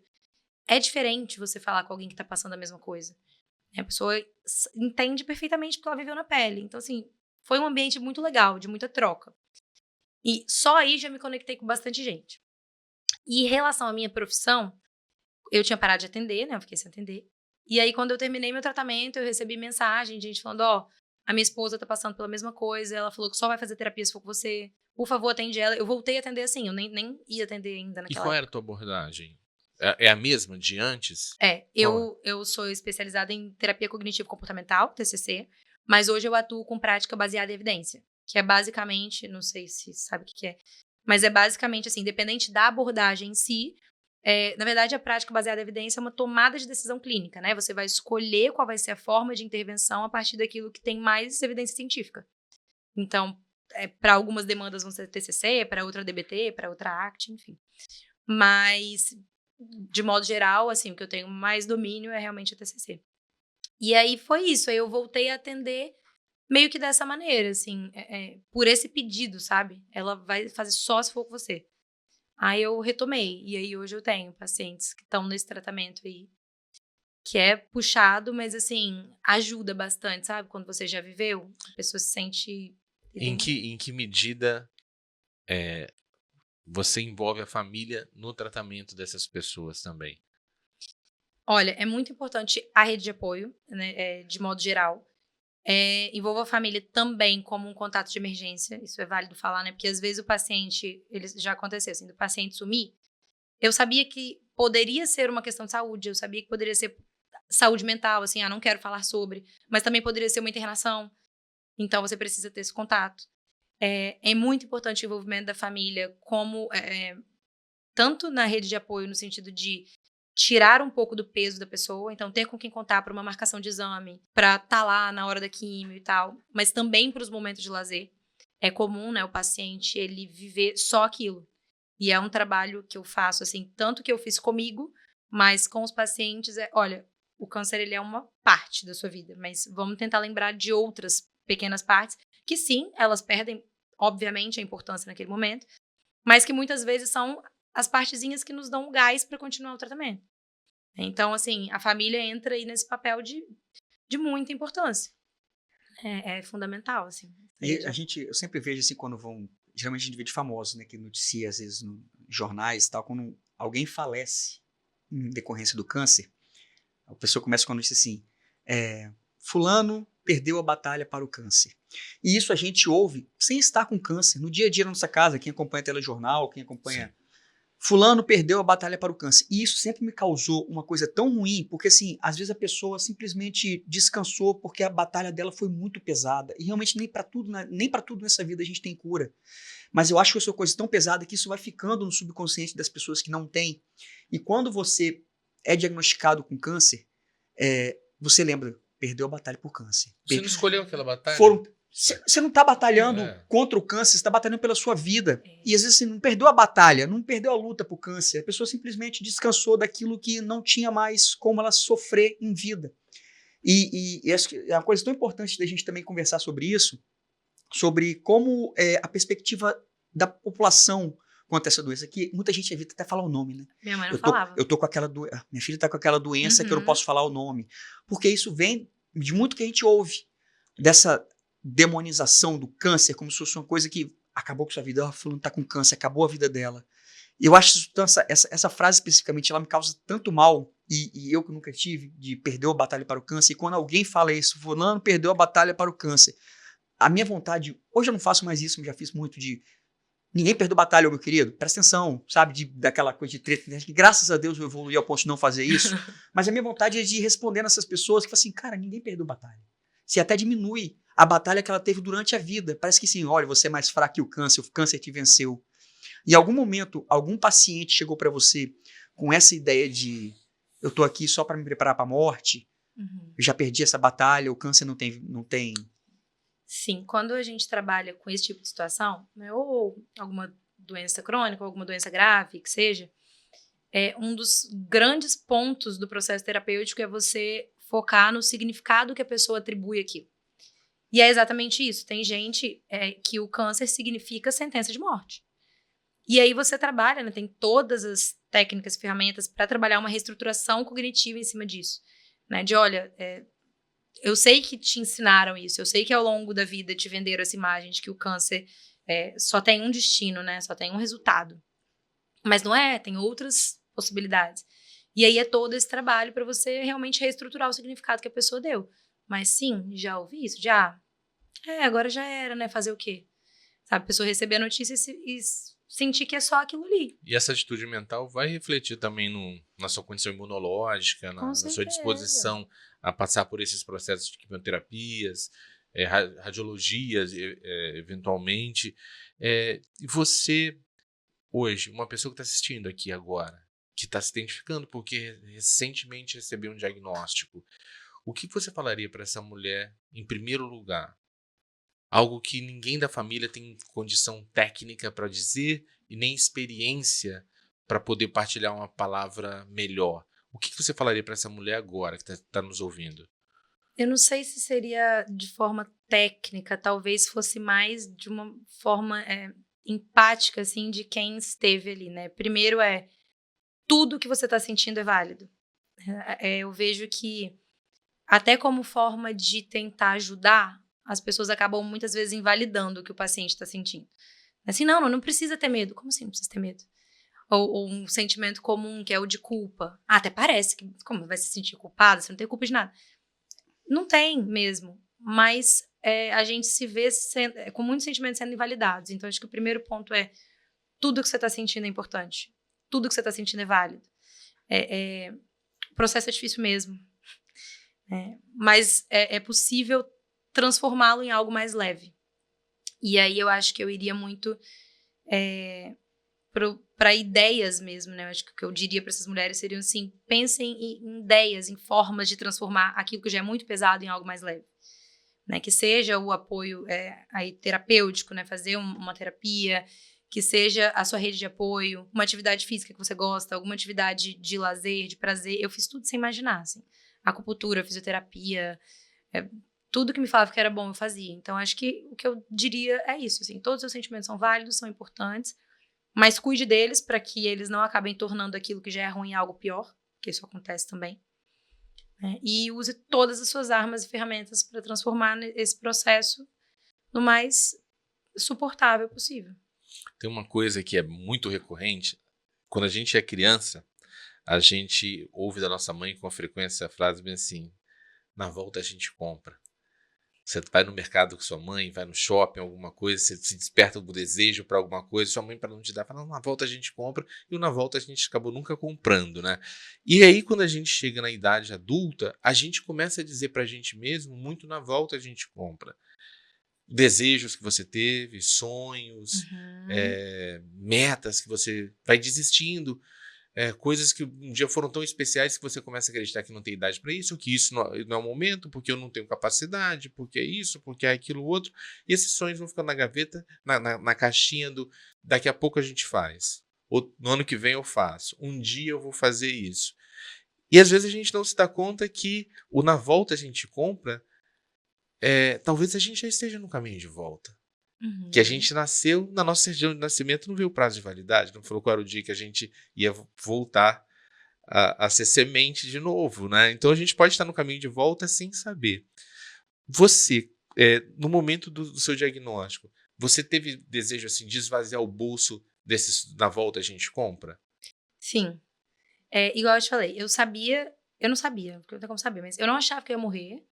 é diferente você falar com alguém que tá passando a mesma coisa. A pessoa entende perfeitamente porque ela viveu na pele. Então, assim, foi um ambiente muito legal, de muita troca. E só aí já me conectei com bastante gente. E em relação à minha profissão, eu tinha parado de atender, né? Eu fiquei sem atender. E aí, quando eu terminei meu tratamento, eu recebi mensagem de gente falando, a minha esposa tá passando pela mesma coisa, ela falou que só vai fazer terapia se for com você. Por favor, atende ela. Eu voltei a atender assim, eu nem ia atender ainda E naquela qual época. era a tua abordagem? É a mesma de antes? Eu sou especializada em terapia cognitivo-comportamental, TCC, mas hoje eu atuo com prática baseada em evidência, que é basicamente, não sei se sabe o que é, mas é basicamente assim, independente da abordagem em si, na verdade a prática baseada em evidência é uma tomada de decisão clínica, né? Você vai escolher qual vai ser a forma de intervenção a partir daquilo que tem mais evidência científica. Então, para algumas demandas vão ser TCC, para outra DBT, para outra ACT, enfim. Mas, de modo geral, assim, o que eu tenho mais domínio é realmente a TCC. E aí foi isso, aí eu voltei a atender meio que dessa maneira, assim, por esse pedido, sabe? Ela vai fazer só se for com você. Aí eu retomei, e aí hoje eu tenho pacientes que estão nesse tratamento aí, que é puxado, mas assim, ajuda bastante, sabe? Quando você já viveu, a pessoa se sente... Em que medida você envolve a família no tratamento dessas pessoas também? Olha, é muito importante a rede de apoio, né, de modo geral. Envolva a família também como um contato de emergência, isso é válido falar, né? Porque às vezes o paciente, já aconteceu assim, do paciente sumir, eu sabia que poderia ser uma questão de saúde, eu sabia que poderia ser saúde mental, assim, não quero falar sobre, mas também poderia ser uma internação, então você precisa ter esse contato. É muito importante o envolvimento da família, como tanto na rede de apoio, no sentido de tirar um pouco do peso da pessoa, então ter com quem contar para uma marcação de exame, para estar lá na hora da químio e tal, mas também para os momentos de lazer. É comum, né, o paciente ele viver só aquilo. E é um trabalho que eu faço, assim, tanto que eu fiz comigo, mas com os pacientes olha, o câncer ele é uma parte da sua vida, mas vamos tentar lembrar de outras pequenas partes que sim, elas perdem, obviamente, a importância naquele momento, mas que muitas vezes são as partezinhas que nos dão o gás para continuar o tratamento. Então, assim, a família entra aí nesse papel de muita importância. É fundamental, assim. E eu sempre vejo assim, quando vão, geralmente a gente vê de famosos, né, que noticia às vezes nos jornais e tal, quando alguém falece em decorrência do câncer, a pessoa começa com a notícia assim, fulano perdeu a batalha para o câncer. E isso a gente ouve sem estar com câncer, no dia a dia na nossa casa, quem acompanha telejornal, quem acompanha... Sim. Fulano perdeu a batalha para o câncer. E isso sempre me causou uma coisa tão ruim, porque assim, às vezes a pessoa simplesmente descansou porque a batalha dela foi muito pesada. E realmente nem para tudo nessa vida a gente tem cura. Mas eu acho que isso é uma coisa tão pesada que isso vai ficando no subconsciente das pessoas que não têm. E quando você é diagnosticado com câncer, você lembra, perdeu a batalha por câncer. Você não escolheu aquela batalha? Você não está batalhando contra o câncer, você está batalhando pela sua vida. E às vezes você não perdeu a batalha, não perdeu a luta por câncer. A pessoa simplesmente descansou daquilo que não tinha mais como ela sofrer em vida. E acho que é uma coisa tão importante da gente também conversar sobre isso, sobre como a perspectiva da população quanto a essa doença, que muita gente evita até falar o nome, né? Minha mãe não falava. Eu tô com aquela doença, minha filha tá com aquela doença que eu não posso falar o nome. Porque isso vem de muito que a gente ouve, dessa demonização do câncer, como se fosse uma coisa que acabou com sua vida, fulano tá com câncer, acabou a vida dela. E eu acho que essa frase especificamente, ela me causa tanto mal, e eu que nunca tive, de perder a batalha para o câncer, e quando alguém fala isso, fulano perdeu a batalha para o câncer, a minha vontade, hoje eu não faço mais isso, eu já fiz muito de ninguém perdeu batalha, meu querido, presta atenção, sabe, daquela coisa de treta, né? Que graças a Deus eu evoluí ao ponto de não fazer isso, mas a minha vontade é de responder nessas pessoas que falam assim, cara, ninguém perdeu batalha. Você até diminui a batalha que ela teve durante a vida. Parece que sim, olha, você é mais fraco que o câncer te venceu. Em algum momento, algum paciente chegou para você com essa ideia de eu tô aqui só para me preparar para a morte, eu já perdi essa batalha, o câncer não tem... Sim, quando a gente trabalha com esse tipo de situação, né, ou alguma doença crônica, ou alguma doença grave, que seja, um dos grandes pontos do processo terapêutico é você focar no significado que a pessoa atribui aquilo. E é exatamente isso. Tem gente que o câncer significa sentença de morte. E aí você trabalha, né, tem todas as técnicas e ferramentas para trabalhar uma reestruturação cognitiva em cima disso. Né, de, olha, eu sei que te ensinaram isso, eu sei que ao longo da vida te venderam essa imagem de que o câncer só tem um destino, né, só tem um resultado. Mas não tem outras possibilidades. E aí é todo esse trabalho para você realmente reestruturar o significado que a pessoa deu. Mas sim, já ouvi isso, já. Agora já era, né, fazer o quê? Sabe, a pessoa receber a notícia e sentir que é só aquilo ali. E essa atitude mental vai refletir também na sua condição imunológica, na sua disposição a passar por esses processos de quimioterapias, radiologias, eventualmente. E você, hoje, uma pessoa que está assistindo aqui agora, que está se identificando porque recentemente recebeu um diagnóstico, o que você falaria para essa mulher, em primeiro lugar? Algo que ninguém da família tem condição técnica para dizer e nem experiência para poder partilhar uma palavra melhor, o que você falaria para essa mulher agora que está nos ouvindo? Eu não sei se seria de forma técnica, talvez fosse mais de uma forma empática, assim, de quem esteve ali, né? Primeiro tudo que você está sentindo é válido. Eu vejo que, até como forma de tentar ajudar, as pessoas acabam muitas vezes invalidando o que o paciente está sentindo. Assim, não precisa ter medo. Como assim não precisa ter medo? Ou um sentimento comum, que é o de culpa. Até parece que, como vai se sentir culpada, você não tem culpa de nada. Não tem mesmo, mas a gente se vê com muitos sentimentos sendo invalidados. Então, acho que o primeiro ponto é: tudo que você está sentindo é importante. Tudo que você está sentindo é válido. O processo é difícil mesmo. Mas é possível transformá-lo em algo mais leve. E aí eu acho que eu iria muito para ideias mesmo, né? Eu acho que o que eu diria para essas mulheres seriam assim: pensem em ideias, em formas de transformar aquilo que já é muito pesado em algo mais leve. Né? Que seja o apoio aí terapêutico, né? Fazer uma terapia, que seja a sua rede de apoio, uma atividade física que você gosta, alguma atividade de lazer, de prazer. Eu fiz tudo sem imaginar, assim. Acupuntura, fisioterapia, tudo que me falava que era bom eu fazia. Então, acho que o que eu diria é isso, assim: todos os seus sentimentos são válidos, são importantes, mas cuide deles para que eles não acabem tornando aquilo que já é ruim algo pior, que isso acontece também. E use todas as suas armas e ferramentas para transformar esse processo no mais suportável possível. Tem uma coisa que é muito recorrente. Quando a gente é criança, a gente ouve da nossa mãe com frequência a frase bem assim: na volta a gente compra. Você vai no mercado com sua mãe, vai no shopping, alguma coisa, você se desperta o desejo para alguma coisa, sua mãe, para não te dar, fala: na volta a gente compra, e na volta a gente acabou nunca comprando, né? E aí, quando a gente chega na idade adulta, a gente começa a dizer para a gente mesmo: muito na volta a gente compra. Desejos que você teve, sonhos, metas que você vai desistindo. Coisas que um dia foram tão especiais que você começa a acreditar que não tem idade para isso, que isso não é o momento, porque eu não tenho capacidade, porque é isso, porque é aquilo outro. E esses sonhos vão ficando na gaveta, na caixinha do daqui a pouco a gente faz. Ou no ano que vem eu faço. Um dia eu vou fazer isso. E às vezes a gente não se dá conta que o na volta a gente compra, talvez a gente já esteja no caminho de volta. Que a gente nasceu, na nossa certidão de nascimento não veio o prazo de validade, não falou qual era o dia que a gente ia voltar a ser semente de novo, né? Então a gente pode estar no caminho de volta sem saber. Você, no momento do seu diagnóstico, você teve desejo assim, de esvaziar o bolso desses na volta a gente compra? Sim. Igual eu te falei, eu não sabia, porque não tem como saber, mas eu não achava que eu ia morrer,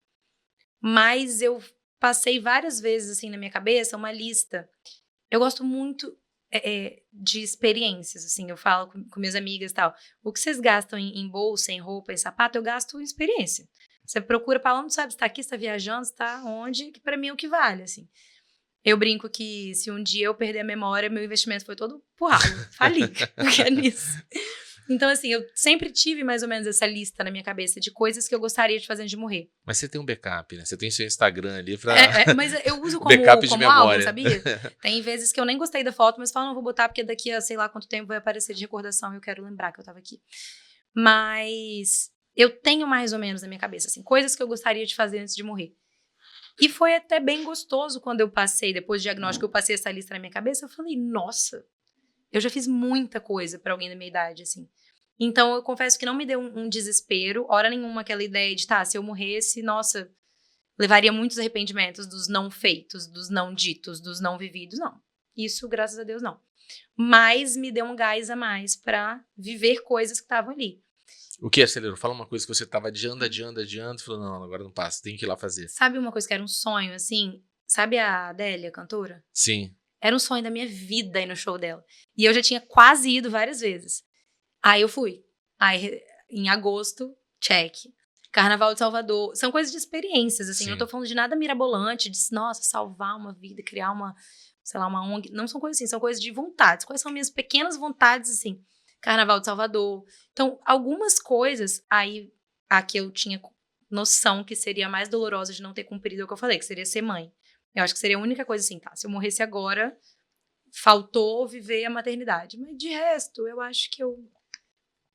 mas eu passei várias vezes, assim, na minha cabeça, uma lista. Eu gosto muito de experiências, assim, eu falo com minhas amigas e tal. O que vocês gastam em bolsa, em roupa, em sapato, eu gasto em experiência. Você procura pra lá, não sabe se tá aqui, se tá viajando, se tá onde, que pra mim é o que vale, assim. Eu brinco que se um dia eu perder a memória, meu investimento foi todo pro ralo, fali, porque é nisso. Então, assim, eu sempre tive mais ou menos essa lista na minha cabeça de coisas que eu gostaria de fazer antes de morrer. Mas você tem um backup, né? Você tem seu Instagram ali pra... Mas eu uso backup de como memória. álbum, sabia? Tem vezes que eu nem gostei da foto, mas falo: não, vou botar porque daqui a sei lá quanto tempo vai aparecer de recordação e eu quero lembrar que eu tava aqui. Mas eu tenho mais ou menos na minha cabeça, assim, coisas que eu gostaria de fazer antes de morrer. E foi até bem gostoso quando eu passei, depois do diagnóstico, eu passei essa lista na minha cabeça. Eu falei: nossa, eu já fiz muita coisa pra alguém da minha idade, assim. Então, eu confesso que não me deu um desespero, hora nenhuma aquela ideia de, se eu morresse, nossa, levaria muitos arrependimentos dos não feitos, dos não ditos, dos não vividos, não. Isso, graças a Deus, não. Mas me deu um gás a mais pra viver coisas que estavam ali. O que acelerou? Fala uma coisa que você tava adiando, e falou: não, agora não passa, tem que ir lá fazer. Sabe uma coisa que era um sonho, assim? Sabe a Adélia, cantora? Sim. Era um sonho da minha vida ir no show dela. E eu já tinha quase ido várias vezes. Aí eu fui. Aí, em agosto, check. Carnaval de Salvador. São coisas de experiências, assim. Sim. Não tô falando de nada mirabolante, de, nossa, salvar uma vida, criar uma ONG. Não são coisas assim, são coisas de vontades. Quais são minhas pequenas vontades, assim? Carnaval de Salvador. Então, algumas coisas, aí, a que eu tinha noção que seria mais dolorosa de não ter cumprido, é o que eu falei, que seria ser mãe. Eu acho que seria a única coisa assim, se eu morresse agora, faltou viver a maternidade. Mas de resto, eu acho que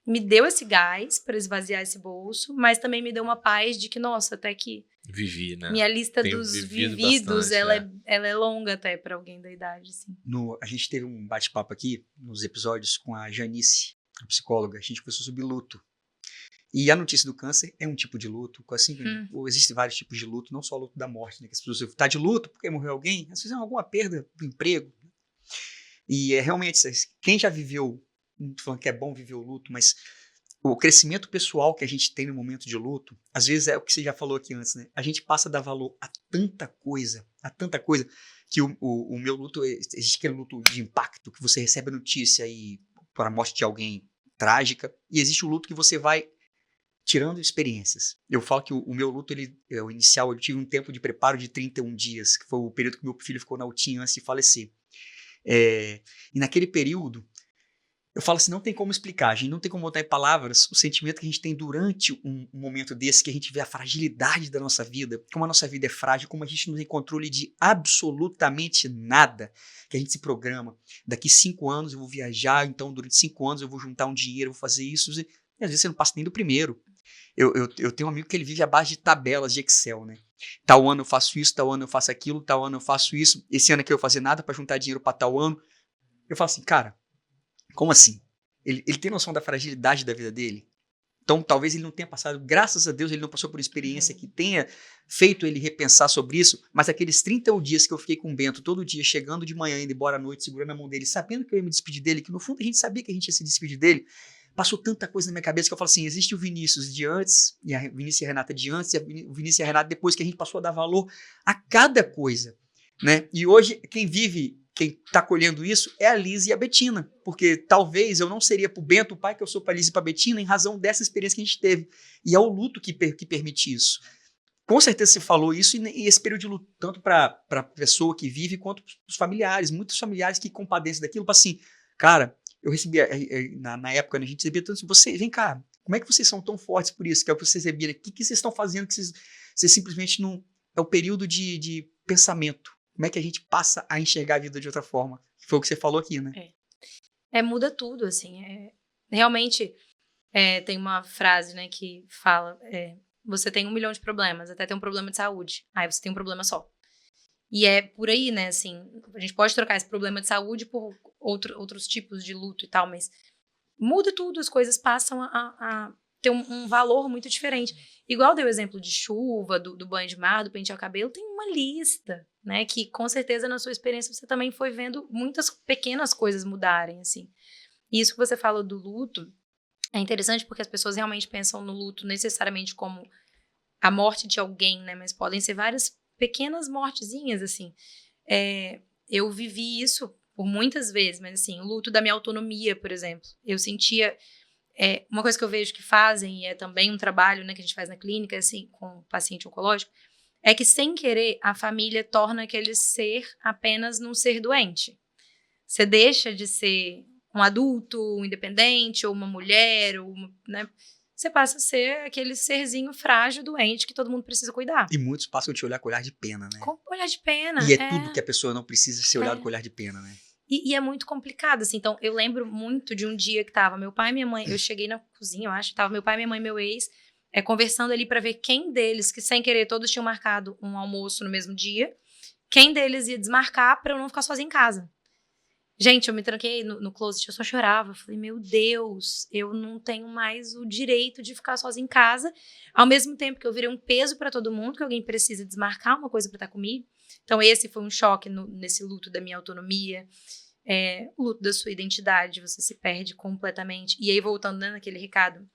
me deu esse gás para esvaziar esse bolso, mas também me deu uma paz de que, nossa, até que Vivi, né? minha lista Tenho dos vivido vividos, bastante, ela é longa até para alguém da idade, assim. A gente teve um bate-papo aqui, nos episódios, com a Janice, a psicóloga. A gente conversou sobre luto. E a notícia do câncer é um tipo de luto, assim, existem vários tipos de luto, não só o luto da morte, né? Que as pessoas estão de luto porque morreu alguém, às vezes é alguma perda do emprego. E realmente, quem já viveu, não tô falando que é bom viver o luto, mas o crescimento pessoal que a gente tem no momento de luto, às vezes é o que você já falou aqui antes, né? A gente passa a dar valor a tanta coisa, que o meu luto, existe aquele luto de impacto, que você recebe a notícia aí por a morte de alguém trágica, e existe o luto que você vai tirando experiências. Eu falo que o meu luto, o inicial, eu tive um tempo de preparo de 31 dias, que foi o período que meu filho ficou na UTI antes de falecer. E naquele período, eu falo assim, não tem como explicar, a gente não tem como botar em palavras o sentimento que a gente tem durante um momento desse, que a gente vê a fragilidade da nossa vida, como a nossa vida é frágil, como a gente não tem controle de absolutamente nada, que a gente se programa. Daqui 5 anos eu vou viajar, então durante 5 anos eu vou juntar um dinheiro, eu vou fazer isso, e às vezes você não passa nem do primeiro. Eu tenho um amigo que ele vive à base de tabelas de Excel, né? Tal ano eu faço isso, tal ano eu faço aquilo, tal ano eu faço isso, esse ano aqui eu vou fazer nada para juntar dinheiro para tal ano. Eu falo assim, cara, como assim? Ele tem noção da fragilidade da vida dele? Então, talvez ele não tenha passado, graças a Deus, ele não passou por uma experiência que tenha feito ele repensar sobre isso, mas aqueles 31 dias que eu fiquei com o Bento, todo dia, chegando de manhã, indo embora à noite, segurando a mão dele, sabendo que eu ia me despedir dele, que no fundo a gente sabia que a gente ia se despedir dele, passou tanta coisa na minha cabeça que eu falo assim, existe o Vinícius de antes, e a Vinícius e a Renata de antes, e o Vinícius e a Renata depois, que a gente passou a dar valor a cada coisa, né? E hoje, quem está colhendo isso é a Liz e a Betina, porque talvez eu não seria para o Bento o pai que eu sou para a Liz e para a Betina em razão dessa experiência que a gente teve. E é o luto que permite isso. Com certeza você falou isso, e esse período de luto, tanto para a pessoa que vive, quanto para os familiares, muitos familiares que compadecem daquilo, para assim, cara, eu recebia, na época, né, a gente recebia tanto assim, vem cá, como é que vocês são tão fortes por isso? Que é o que vocês recebiam, o que vocês estão fazendo que vocês simplesmente não... É o período de pensamento. Como é que a gente passa a enxergar a vida de outra forma? Foi o que você falou aqui, né? Muda tudo, assim. Realmente, tem uma frase, né, que fala, você tem 1 milhão de problemas, até ter um problema de saúde. Aí você tem um problema só. E é por aí, né, assim, a gente pode trocar esse problema de saúde por outros tipos de luto e tal, mas muda tudo, as coisas passam a ter um valor muito diferente. Igual deu o exemplo de chuva, do banho de mar, do pentear o cabelo, tem uma lista, né? Que com certeza na sua experiência você também foi vendo muitas pequenas coisas mudarem, assim. E isso que você falou do luto é interessante porque as pessoas realmente pensam no luto necessariamente como a morte de alguém, né? Mas podem ser várias pequenas mortezinhas, assim. Eu vivi isso por muitas vezes, mas assim, o luto da minha autonomia, por exemplo. Eu sentia... uma coisa que eu vejo que fazem, e é também um trabalho, né, que a gente faz na clínica, assim, com o paciente oncológico, é que, sem querer, a família torna aquele ser apenas um ser doente. Você deixa de ser um adulto independente, ou uma mulher, né? Você passa a ser aquele serzinho frágil, doente, que todo mundo precisa cuidar. E muitos passam a te olhar com olhar de pena, né? Com olhar de pena. E é tudo que a pessoa não precisa ser olhado com olhar de pena, né? E é muito complicado, assim. Então, eu lembro muito de um dia que tava meu pai e minha mãe... Eu cheguei na cozinha, eu acho. Tava meu pai, minha mãe e meu ex conversando ali pra ver quem deles, que sem querer todos tinham marcado um almoço no mesmo dia, quem deles ia desmarcar pra eu não ficar sozinha em casa. Gente, eu me tranquei no closet, eu só chorava. Eu falei, meu Deus, eu não tenho mais o direito de ficar sozinha em casa. Ao mesmo tempo que eu virei um peso pra todo mundo, que alguém precisa desmarcar uma coisa pra estar comigo. Então, esse foi um choque nesse luto da minha autonomia. O luto da sua identidade, você se perde completamente. E aí, voltando, né, naquele recado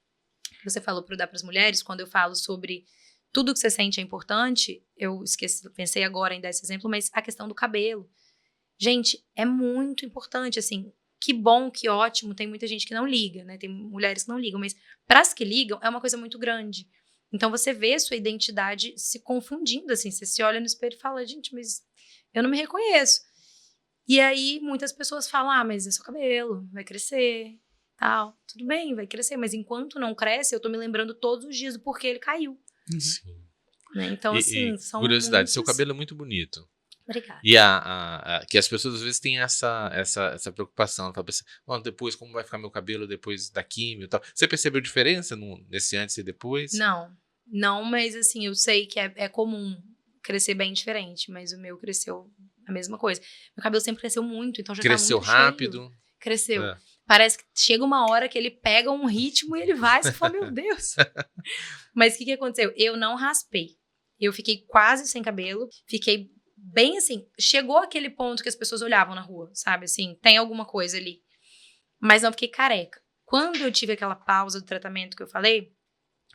que você falou para dar para as mulheres, quando eu falo sobre tudo que você sente é importante, eu pensei agora em dar esse exemplo, mas a questão do cabelo. Gente, é muito importante, assim, que bom, que ótimo, tem muita gente que não liga, né, tem mulheres que não ligam, mas para as que ligam, é uma coisa muito grande. Então, você vê a sua identidade se confundindo, assim, você se olha no espelho e fala, gente, mas eu não me reconheço. E aí, muitas pessoas falam, mas é seu cabelo, vai crescer, tal. Tudo bem, vai crescer, mas enquanto não cresce, eu tô me lembrando todos os dias do porquê ele caiu. Sim. Né? Então, assim, são curiosidade, muitos... seu cabelo é muito bonito. Obrigada. E que as pessoas às vezes têm essa preocupação. Fala assim, "Bom, depois como vai ficar meu cabelo depois da químio e tal?" Você percebeu diferença nesse antes e depois? Não, mas assim, eu sei que é comum crescer bem diferente, mas o meu cresceu a mesma coisa. Meu cabelo sempre cresceu muito, então já tá Cresceu muito cheio. rápido? Cresceu. É. Parece que chega uma hora que ele pega um ritmo e ele vai, você fala, meu Deus. Mas o que aconteceu? Eu não raspei. Eu fiquei quase sem cabelo, fiquei bem assim, chegou aquele ponto que as pessoas olhavam na rua, sabe, assim, tem alguma coisa ali. Mas não fiquei careca. Quando eu tive aquela pausa do tratamento que eu falei,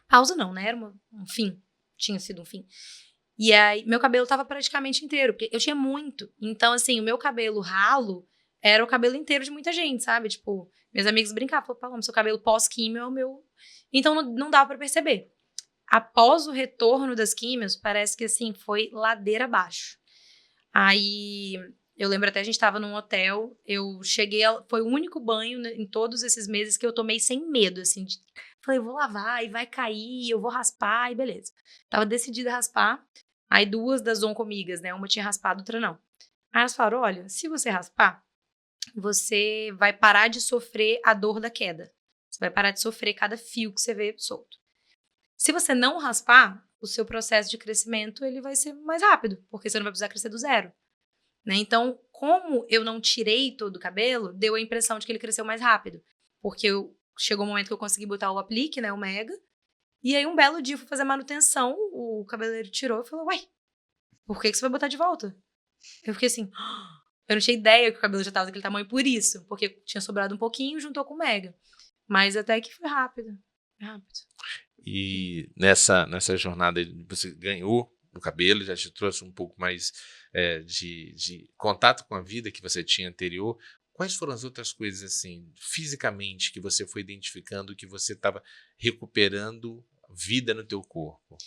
pausa não, né, era um fim, tinha sido um fim. E aí, meu cabelo tava praticamente inteiro, porque eu tinha muito. Então, assim, o meu cabelo ralo era o cabelo inteiro de muita gente, sabe? Tipo, meus amigos brincavam, falavam, Paloma, seu cabelo pós-químio é o meu... Então, não dava pra perceber. Após o retorno das químios, parece que, assim, foi ladeira abaixo. Aí, eu lembro até, a gente tava num hotel, eu cheguei, foi o único banho, né, em todos esses meses que eu tomei sem medo, assim, falei, vou lavar e vai cair, eu vou raspar e beleza. Tava decidida a raspar. Aí 2 das oncomigas, né? Uma tinha raspado, outra não. Aí elas falaram, olha, se você raspar, você vai parar de sofrer a dor da queda. Você vai parar de sofrer cada fio que você vê solto. Se você não raspar, o seu processo de crescimento ele vai ser mais rápido, porque você não vai precisar crescer do zero. Né? Então, como eu não tirei todo o cabelo, deu a impressão de que ele cresceu mais rápido. Porque chegou um momento que eu consegui botar o aplique, né, o Mega, e aí um belo dia eu fui fazer manutenção, o cabeleireiro tirou e falou, uai, por que você vai botar de volta? Eu fiquei assim, eu não tinha ideia que o cabelo já tava daquele tamanho por isso, porque tinha sobrado um pouquinho e juntou com o Mega. Mas até que foi rápido. E nessa jornada você ganhou o cabelo, já te trouxe um pouco mais de contato com a vida que você tinha anterior. Quais foram as outras coisas, assim, fisicamente, que você foi identificando, que você estava recuperando vida no teu corpo?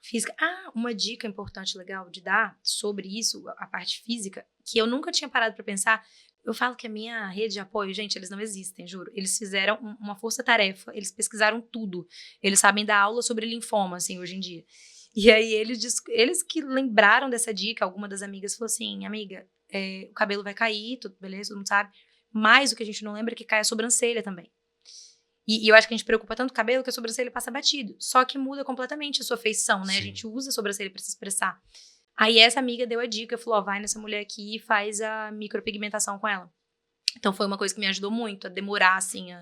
Física. Uma dica importante, legal de dar sobre isso, a parte física, que eu nunca tinha parado para pensar. Eu falo que a minha rede de apoio, gente, eles não existem, juro. Eles fizeram uma força-tarefa, eles pesquisaram tudo. Eles sabem dar aula sobre linfoma, assim, hoje em dia. E aí, eles que lembraram dessa dica, alguma das amigas falou assim, amiga, o cabelo vai cair, tudo, beleza, todo mundo sabe. Mas o que a gente não lembra é que cai a sobrancelha também. E eu acho que a gente preocupa tanto o cabelo que a sobrancelha passa batido. Só que muda completamente a sua feição, né? Sim. A gente usa a sobrancelha pra se expressar. Aí essa amiga deu a dica, falou, vai nessa mulher aqui e faz a micropigmentação com ela. Então foi uma coisa que me ajudou muito a demorar, assim,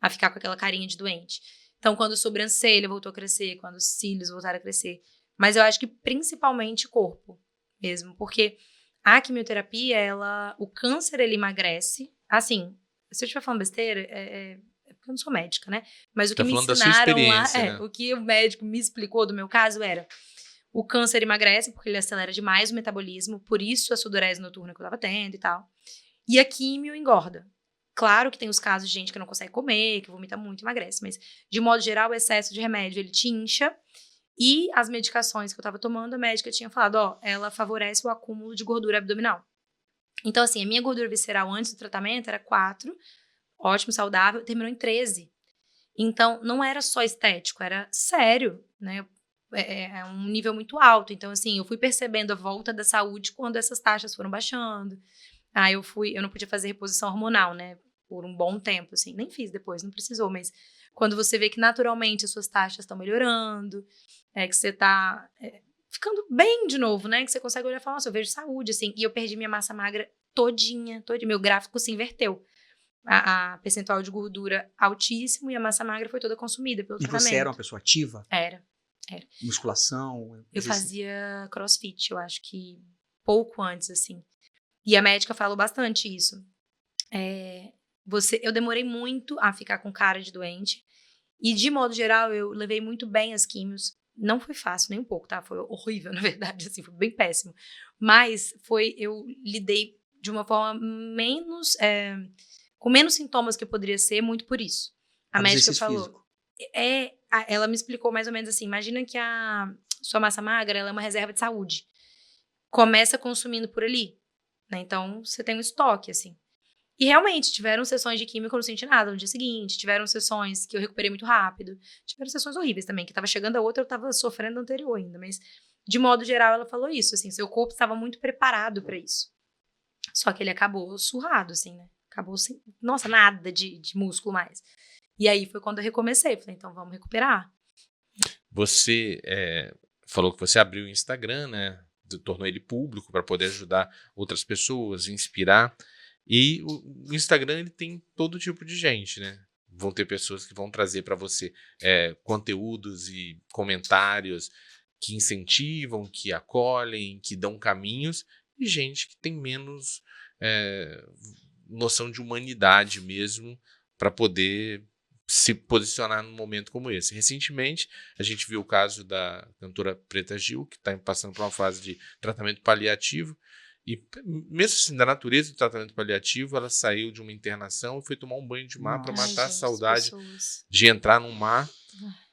a ficar com aquela carinha de doente. Então quando a sobrancelha voltou a crescer, quando os cílios voltaram a crescer. Mas eu acho que principalmente corpo mesmo, porque a quimioterapia, o câncer, ele emagrece. Assim, se eu estiver falando besteira, porque eu não sou médica, né? Mas o que me ensinaram lá, né? O que o médico me explicou do meu caso era, o câncer emagrece porque ele acelera demais o metabolismo, por isso a sudorese noturna que eu tava tendo e tal. E a químio engorda. Claro que tem os casos de gente que não consegue comer, que vomita muito e emagrece, mas de modo geral o excesso de remédio ele te incha. E as medicações que eu tava tomando, a médica tinha falado, ela favorece o acúmulo de gordura abdominal. Então assim, a minha gordura visceral antes do tratamento era 4, ótimo, saudável, terminou em 13. Então, não era só estético, era sério, né? É um nível muito alto. Então, assim, eu fui percebendo a volta da saúde quando essas taxas foram baixando. Eu não podia fazer reposição hormonal, né? Por um bom tempo, assim. Nem fiz depois, não precisou, mas quando você vê que naturalmente as suas taxas estão melhorando, que você tá ficando bem de novo, né? Que você consegue olhar e falar, nossa, eu vejo saúde, assim. E eu perdi minha massa magra todinha. Meu gráfico se inverteu. A percentual de gordura altíssimo e a massa magra foi toda consumida pelo tratamento. E você era uma pessoa ativa? Era. Musculação? Eu fazia crossfit, eu acho que pouco antes, assim. E a médica falou bastante isso. Eu demorei muito a ficar com cara de doente. E, de modo geral, eu levei muito bem as químios. Não foi fácil, nem um pouco, tá? Foi horrível, na verdade, assim, foi bem péssimo. Mas eu lidei de uma forma com menos sintomas que eu poderia ser, muito por isso. A médica falou... Físico. Ela me explicou mais ou menos assim, imagina que a sua massa magra, ela é uma reserva de saúde. Começa consumindo por ali, né? Então, você tem um estoque, assim. E realmente, tiveram sessões de química que eu não senti nada no dia seguinte, tiveram sessões que eu recuperei muito rápido, tiveram sessões horríveis também, que tava chegando a outra, eu tava sofrendo a anterior ainda, mas de modo geral, ela falou isso, assim, seu corpo estava muito preparado para isso. Só que ele acabou surrado, assim, né? Acabou sem, nossa, nada de músculo mais. E aí foi quando eu recomecei, falei, então vamos recuperar. Você falou que você abriu o Instagram, né? Tornou ele público para poder ajudar outras pessoas, inspirar. E o Instagram ele tem todo tipo de gente, né? Vão ter pessoas que vão trazer para você conteúdos e comentários que incentivam, que acolhem, que dão caminhos, e gente que tem menos noção de humanidade mesmo para poder se posicionar num momento como esse. Recentemente, a gente viu o caso da cantora Preta Gil, que está passando por uma fase de tratamento paliativo, e mesmo assim, da natureza do tratamento paliativo, ela saiu de uma internação e foi tomar um banho de mar para matar a saudade de entrar no mar.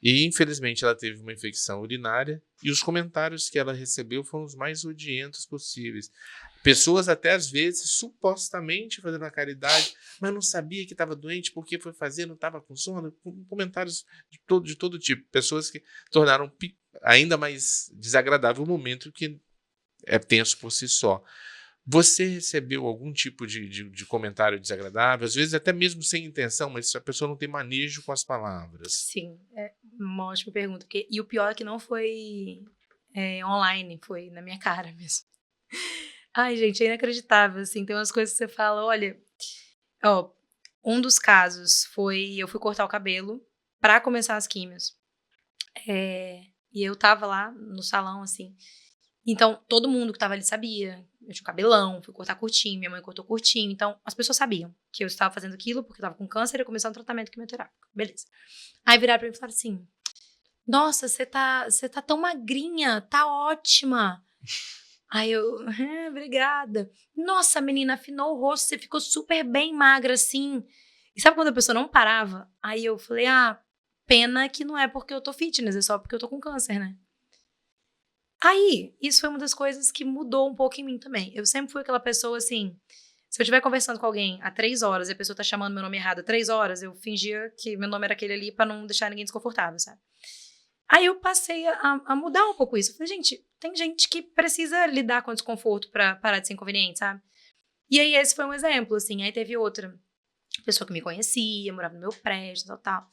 E, infelizmente, ela teve uma infecção urinária e os comentários que ela recebeu foram os mais odientos possíveis. Pessoas até, às vezes, supostamente fazendo a caridade, mas não sabia que estava doente porque foi fazer, não estava com sono. Comentários de todo tipo. Pessoas que tornaram ainda mais desagradável o momento que é tenso por si só. Você recebeu algum tipo de comentário desagradável? Às vezes até mesmo sem intenção, mas a pessoa não tem manejo com as palavras. Sim, é uma ótima pergunta. E o pior é que não foi online, foi na minha cara mesmo. Ai, gente, é inacreditável, assim. Tem umas coisas que você fala, olha... Ó, um dos casos foi... Eu fui cortar o cabelo pra começar as químios. E eu tava lá no salão, assim... Então, todo mundo que tava ali sabia. Eu tinha um cabelão, fui cortar curtinho, minha mãe cortou curtinho. Então, as pessoas sabiam que eu estava fazendo aquilo porque eu tava com câncer e ia começar um tratamento quimioterápico. Beleza. Aí viraram pra mim e falaram assim... Nossa, você tá tão magrinha, tá ótima. Aí eu, obrigada. Nossa, menina, afinou o rosto, você ficou super bem magra, assim. E sabe quando a pessoa não parava? Aí eu falei, pena que não é porque eu tô fitness, é só porque eu tô com câncer, né? Aí, isso foi uma das coisas que mudou um pouco em mim também. Eu sempre fui aquela pessoa, assim, se eu estiver conversando com alguém há 3 horas e a pessoa tá chamando meu nome errado há 3 horas, eu fingia que meu nome era aquele ali pra não deixar ninguém desconfortável, sabe? Aí eu passei a mudar um pouco isso. Eu falei, gente, tem gente que precisa lidar com o desconforto pra parar de ser inconveniente, sabe? E aí esse foi um exemplo, assim. Aí teve outra pessoa que me conhecia, morava no meu prédio, tal.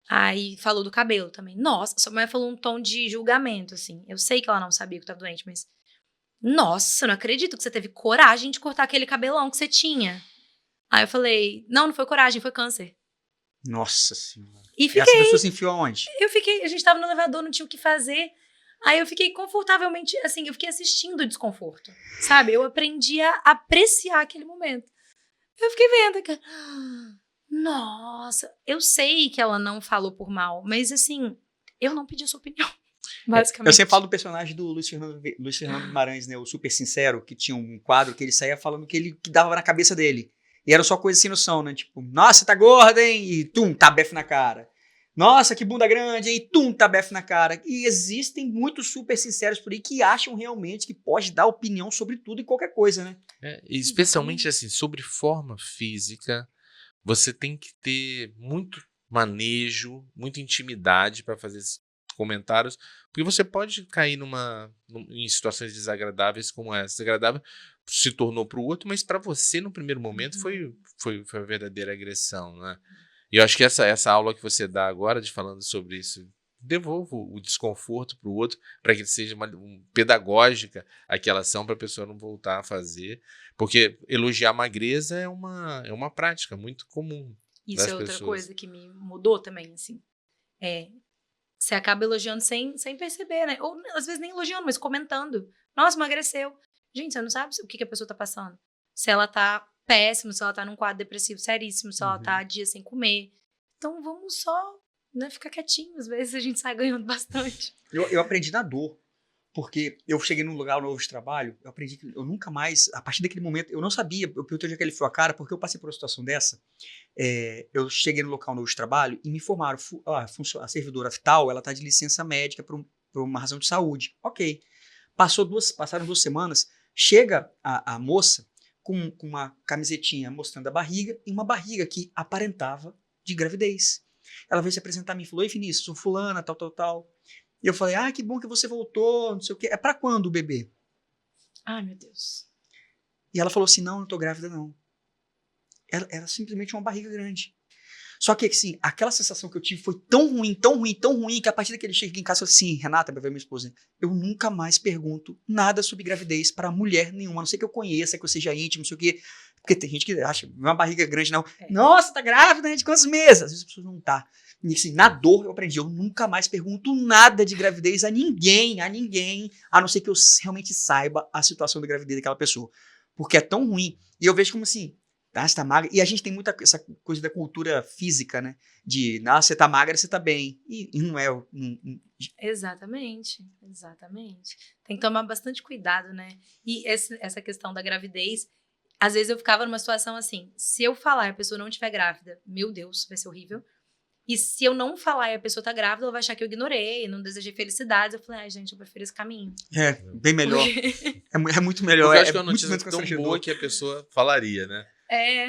Aí falou do cabelo também. Nossa, sua mãe falou um tom de julgamento, assim. Eu sei que ela não sabia que eu tava doente, mas... Nossa, eu não acredito que você teve coragem de cortar aquele cabelão que você tinha. Aí eu falei, não foi coragem, foi câncer. Nossa senhora. E fiquei... Essa pessoa se enfiou aonde? A gente tava no elevador, não tinha o que fazer. Aí eu fiquei confortavelmente, assim, eu fiquei assistindo o desconforto, sabe? Eu aprendi a apreciar aquele momento. Eu fiquei vendo, cara. Nossa, eu sei que ela não falou por mal, mas assim, eu não pedi a sua opinião, basicamente. Eu sempre falo do personagem do Luiz Fernando Guimarães, né? O Super Sincero, que tinha um quadro que ele saía falando que dava na cabeça dele. E era só coisa sem noção, né? Tipo, nossa, tá gorda, hein? E tum, tabefe na cara. Nossa, que bunda grande, hein? Tum, tabefe na cara. E existem muitos super sinceros por aí que acham realmente que pode dar opinião sobre tudo e qualquer coisa, né? Especialmente assim, sobre forma física, você tem que ter muito manejo, muita intimidade para fazer esses comentários, porque você pode cair em situações desagradáveis como essa. Desagradável se tornou para o outro, mas para você no primeiro momento foi a verdadeira agressão, né? E eu acho que essa aula que você dá agora, falando sobre isso, devolva o desconforto para o outro, para que seja pedagógica aquela ação para a pessoa não voltar a fazer, porque elogiar a magreza é uma prática muito comum. Isso é outra coisa que me mudou também, assim. Você acaba elogiando sem perceber, né? Ou às vezes nem elogiando, mas comentando. Nossa, emagreceu. Gente, você não sabe o que a pessoa tá passando. Se ela tá péssimo, se ela tá num quadro depressivo seríssimo, se ela tá dias sem comer. Então vamos só, né, ficar quietinho. Às vezes a gente sai ganhando bastante. Eu aprendi na dor. Porque eu cheguei num lugar novo de trabalho, eu aprendi que eu nunca mais, a partir daquele momento, eu não sabia, eu perguntei onde é que ele foi a cara, porque eu passei por uma situação dessa. Eu cheguei no local novo de trabalho e me informaram, a servidora tal, ela tá de licença médica por uma razão de saúde. Ok. Passaram 2 semanas, chega a moça com uma camisetinha mostrando a barriga e uma barriga que aparentava de gravidez. Ela veio se apresentar a mim e falou, oi Vinícius, sou fulana, tal. E eu falei, que bom que você voltou, não sei o quê. É pra quando o bebê? Ai, meu Deus. E ela falou assim, não tô grávida não. Ela era simplesmente uma barriga grande. Só que, assim, aquela sensação que eu tive foi tão ruim, tão ruim, tão ruim, que a partir daquele chega aqui em casa, eu falei assim, Renata, minha esposa, eu nunca mais pergunto nada sobre gravidez para mulher nenhuma, a não ser que eu conheça, que eu seja íntimo, não sei o quê. Porque tem gente que acha uma barriga grande, não. Nossa, tá grávida, né? De quantos meses? Às vezes as pessoas não tá. E assim, na dor eu aprendi, eu nunca mais pergunto nada de gravidez a ninguém, a não ser que eu realmente saiba a situação da gravidez daquela pessoa. Porque é tão ruim. E eu vejo como assim, você tá magra. E a gente tem muita essa coisa da cultura física, né? De, você tá magra, você tá bem. E não é. Exatamente. Tem que tomar bastante cuidado, né? E essa questão da gravidez, às vezes eu ficava numa situação assim, se eu falar e a pessoa não estiver grávida, meu Deus, vai ser horrível. E se eu não falar e a pessoa tá grávida, ela vai achar que eu ignorei, não desejei felicidades. Eu falei, gente, eu prefiro esse caminho. É, bem melhor. É muito melhor. Eu acho que é uma notícia tão boa que a pessoa falaria, né?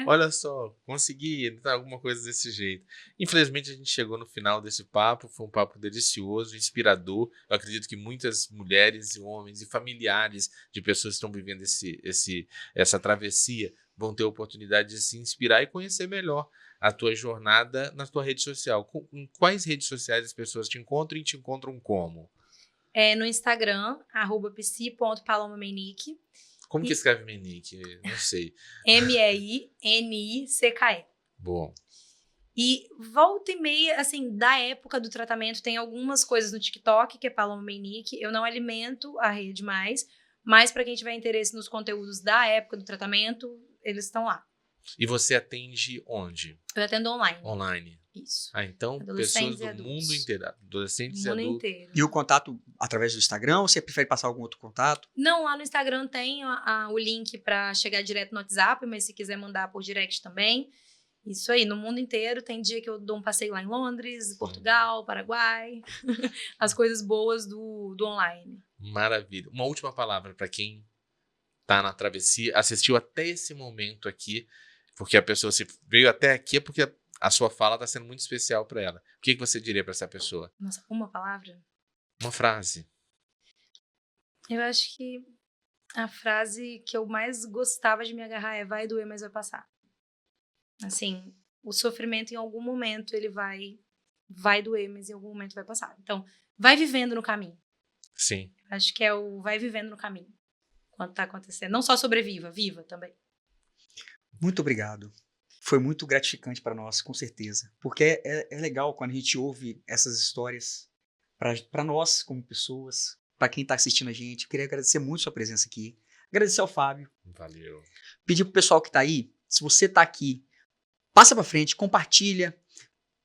Olha só, consegui, alguma coisa desse jeito. Infelizmente, a gente chegou no final desse papo. Foi um papo delicioso, inspirador. Eu acredito que muitas mulheres e homens e familiares de pessoas que estão vivendo essa travessia vão ter a oportunidade de se inspirar e conhecer melhor a tua jornada na tua rede social. Em quais redes sociais as pessoas te encontram e te encontram como? No Instagram, @psi.palomamenique. Como que escreve Menique? Não sei. MEINICKE. Bom. E volta e meia, assim, da época do tratamento, tem algumas coisas no TikTok, que é Paloma Menique. Eu não alimento a rede mais, mas para quem tiver interesse nos conteúdos da época do tratamento, eles estão lá. E você atende onde? Eu atendo online. Online. Isso. Então, pessoas do mundo inteiro. Adolescentes e adultos. Inteiro. E o contato através do Instagram ou você prefere passar algum outro contato? Não, lá no Instagram tem o link para chegar direto no WhatsApp, mas se quiser mandar por direct também. Isso aí, no mundo inteiro. Tem dia que eu dou um passeio lá em Londres, Portugal, Paraguai. As coisas boas do online. Maravilha. Uma última palavra para quem tá na travessia, assistiu até esse momento aqui, porque a pessoa se veio até aqui é porque a sua fala está sendo muito especial para ela. O que você diria para essa pessoa? Nossa, uma palavra? Uma frase. Eu acho que a frase que eu mais gostava de me agarrar é: vai doer, mas vai passar. Assim, o sofrimento em algum momento ele vai doer, mas em algum momento vai passar. Então, vai vivendo no caminho. Sim. Acho que é o vai vivendo no caminho. Quando tá acontecendo. Não só sobreviva, viva também. Muito obrigado. Foi muito gratificante para nós, com certeza. Porque é legal quando a gente ouve essas histórias para nós, como pessoas, para quem está assistindo a gente. Eu queria agradecer muito a sua presença aqui. Agradecer ao Fábio. Valeu. Pedir pro pessoal que está aí, se você está aqui, passa para frente, compartilha,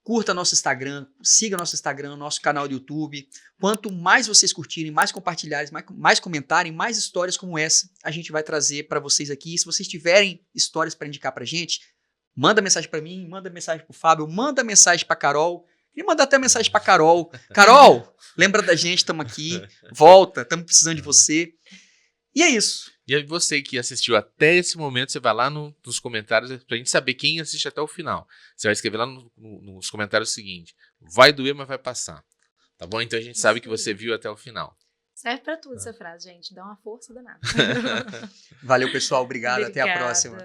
curta nosso Instagram, siga nosso Instagram, nosso canal do YouTube. Quanto mais vocês curtirem, mais compartilharem, mais comentarem, mais histórias como essa a gente vai trazer para vocês aqui. E se vocês tiverem histórias para indicar para gente, manda mensagem para mim, manda mensagem para o Fábio, manda mensagem para Carol. E manda até mensagem para Carol. Carol, lembra da gente, estamos aqui, volta, estamos precisando de você. E é isso. E aí você que assistiu até esse momento, você vai lá nos comentários pra gente saber quem assiste até o final. Você vai escrever lá nos comentários o seguinte: vai doer, mas vai passar. Tá bom? Então a gente sabe que você viu até o final. Serve pra tudo essa frase, gente. Dá uma força danada. Valeu, pessoal. Obrigado. Até a próxima.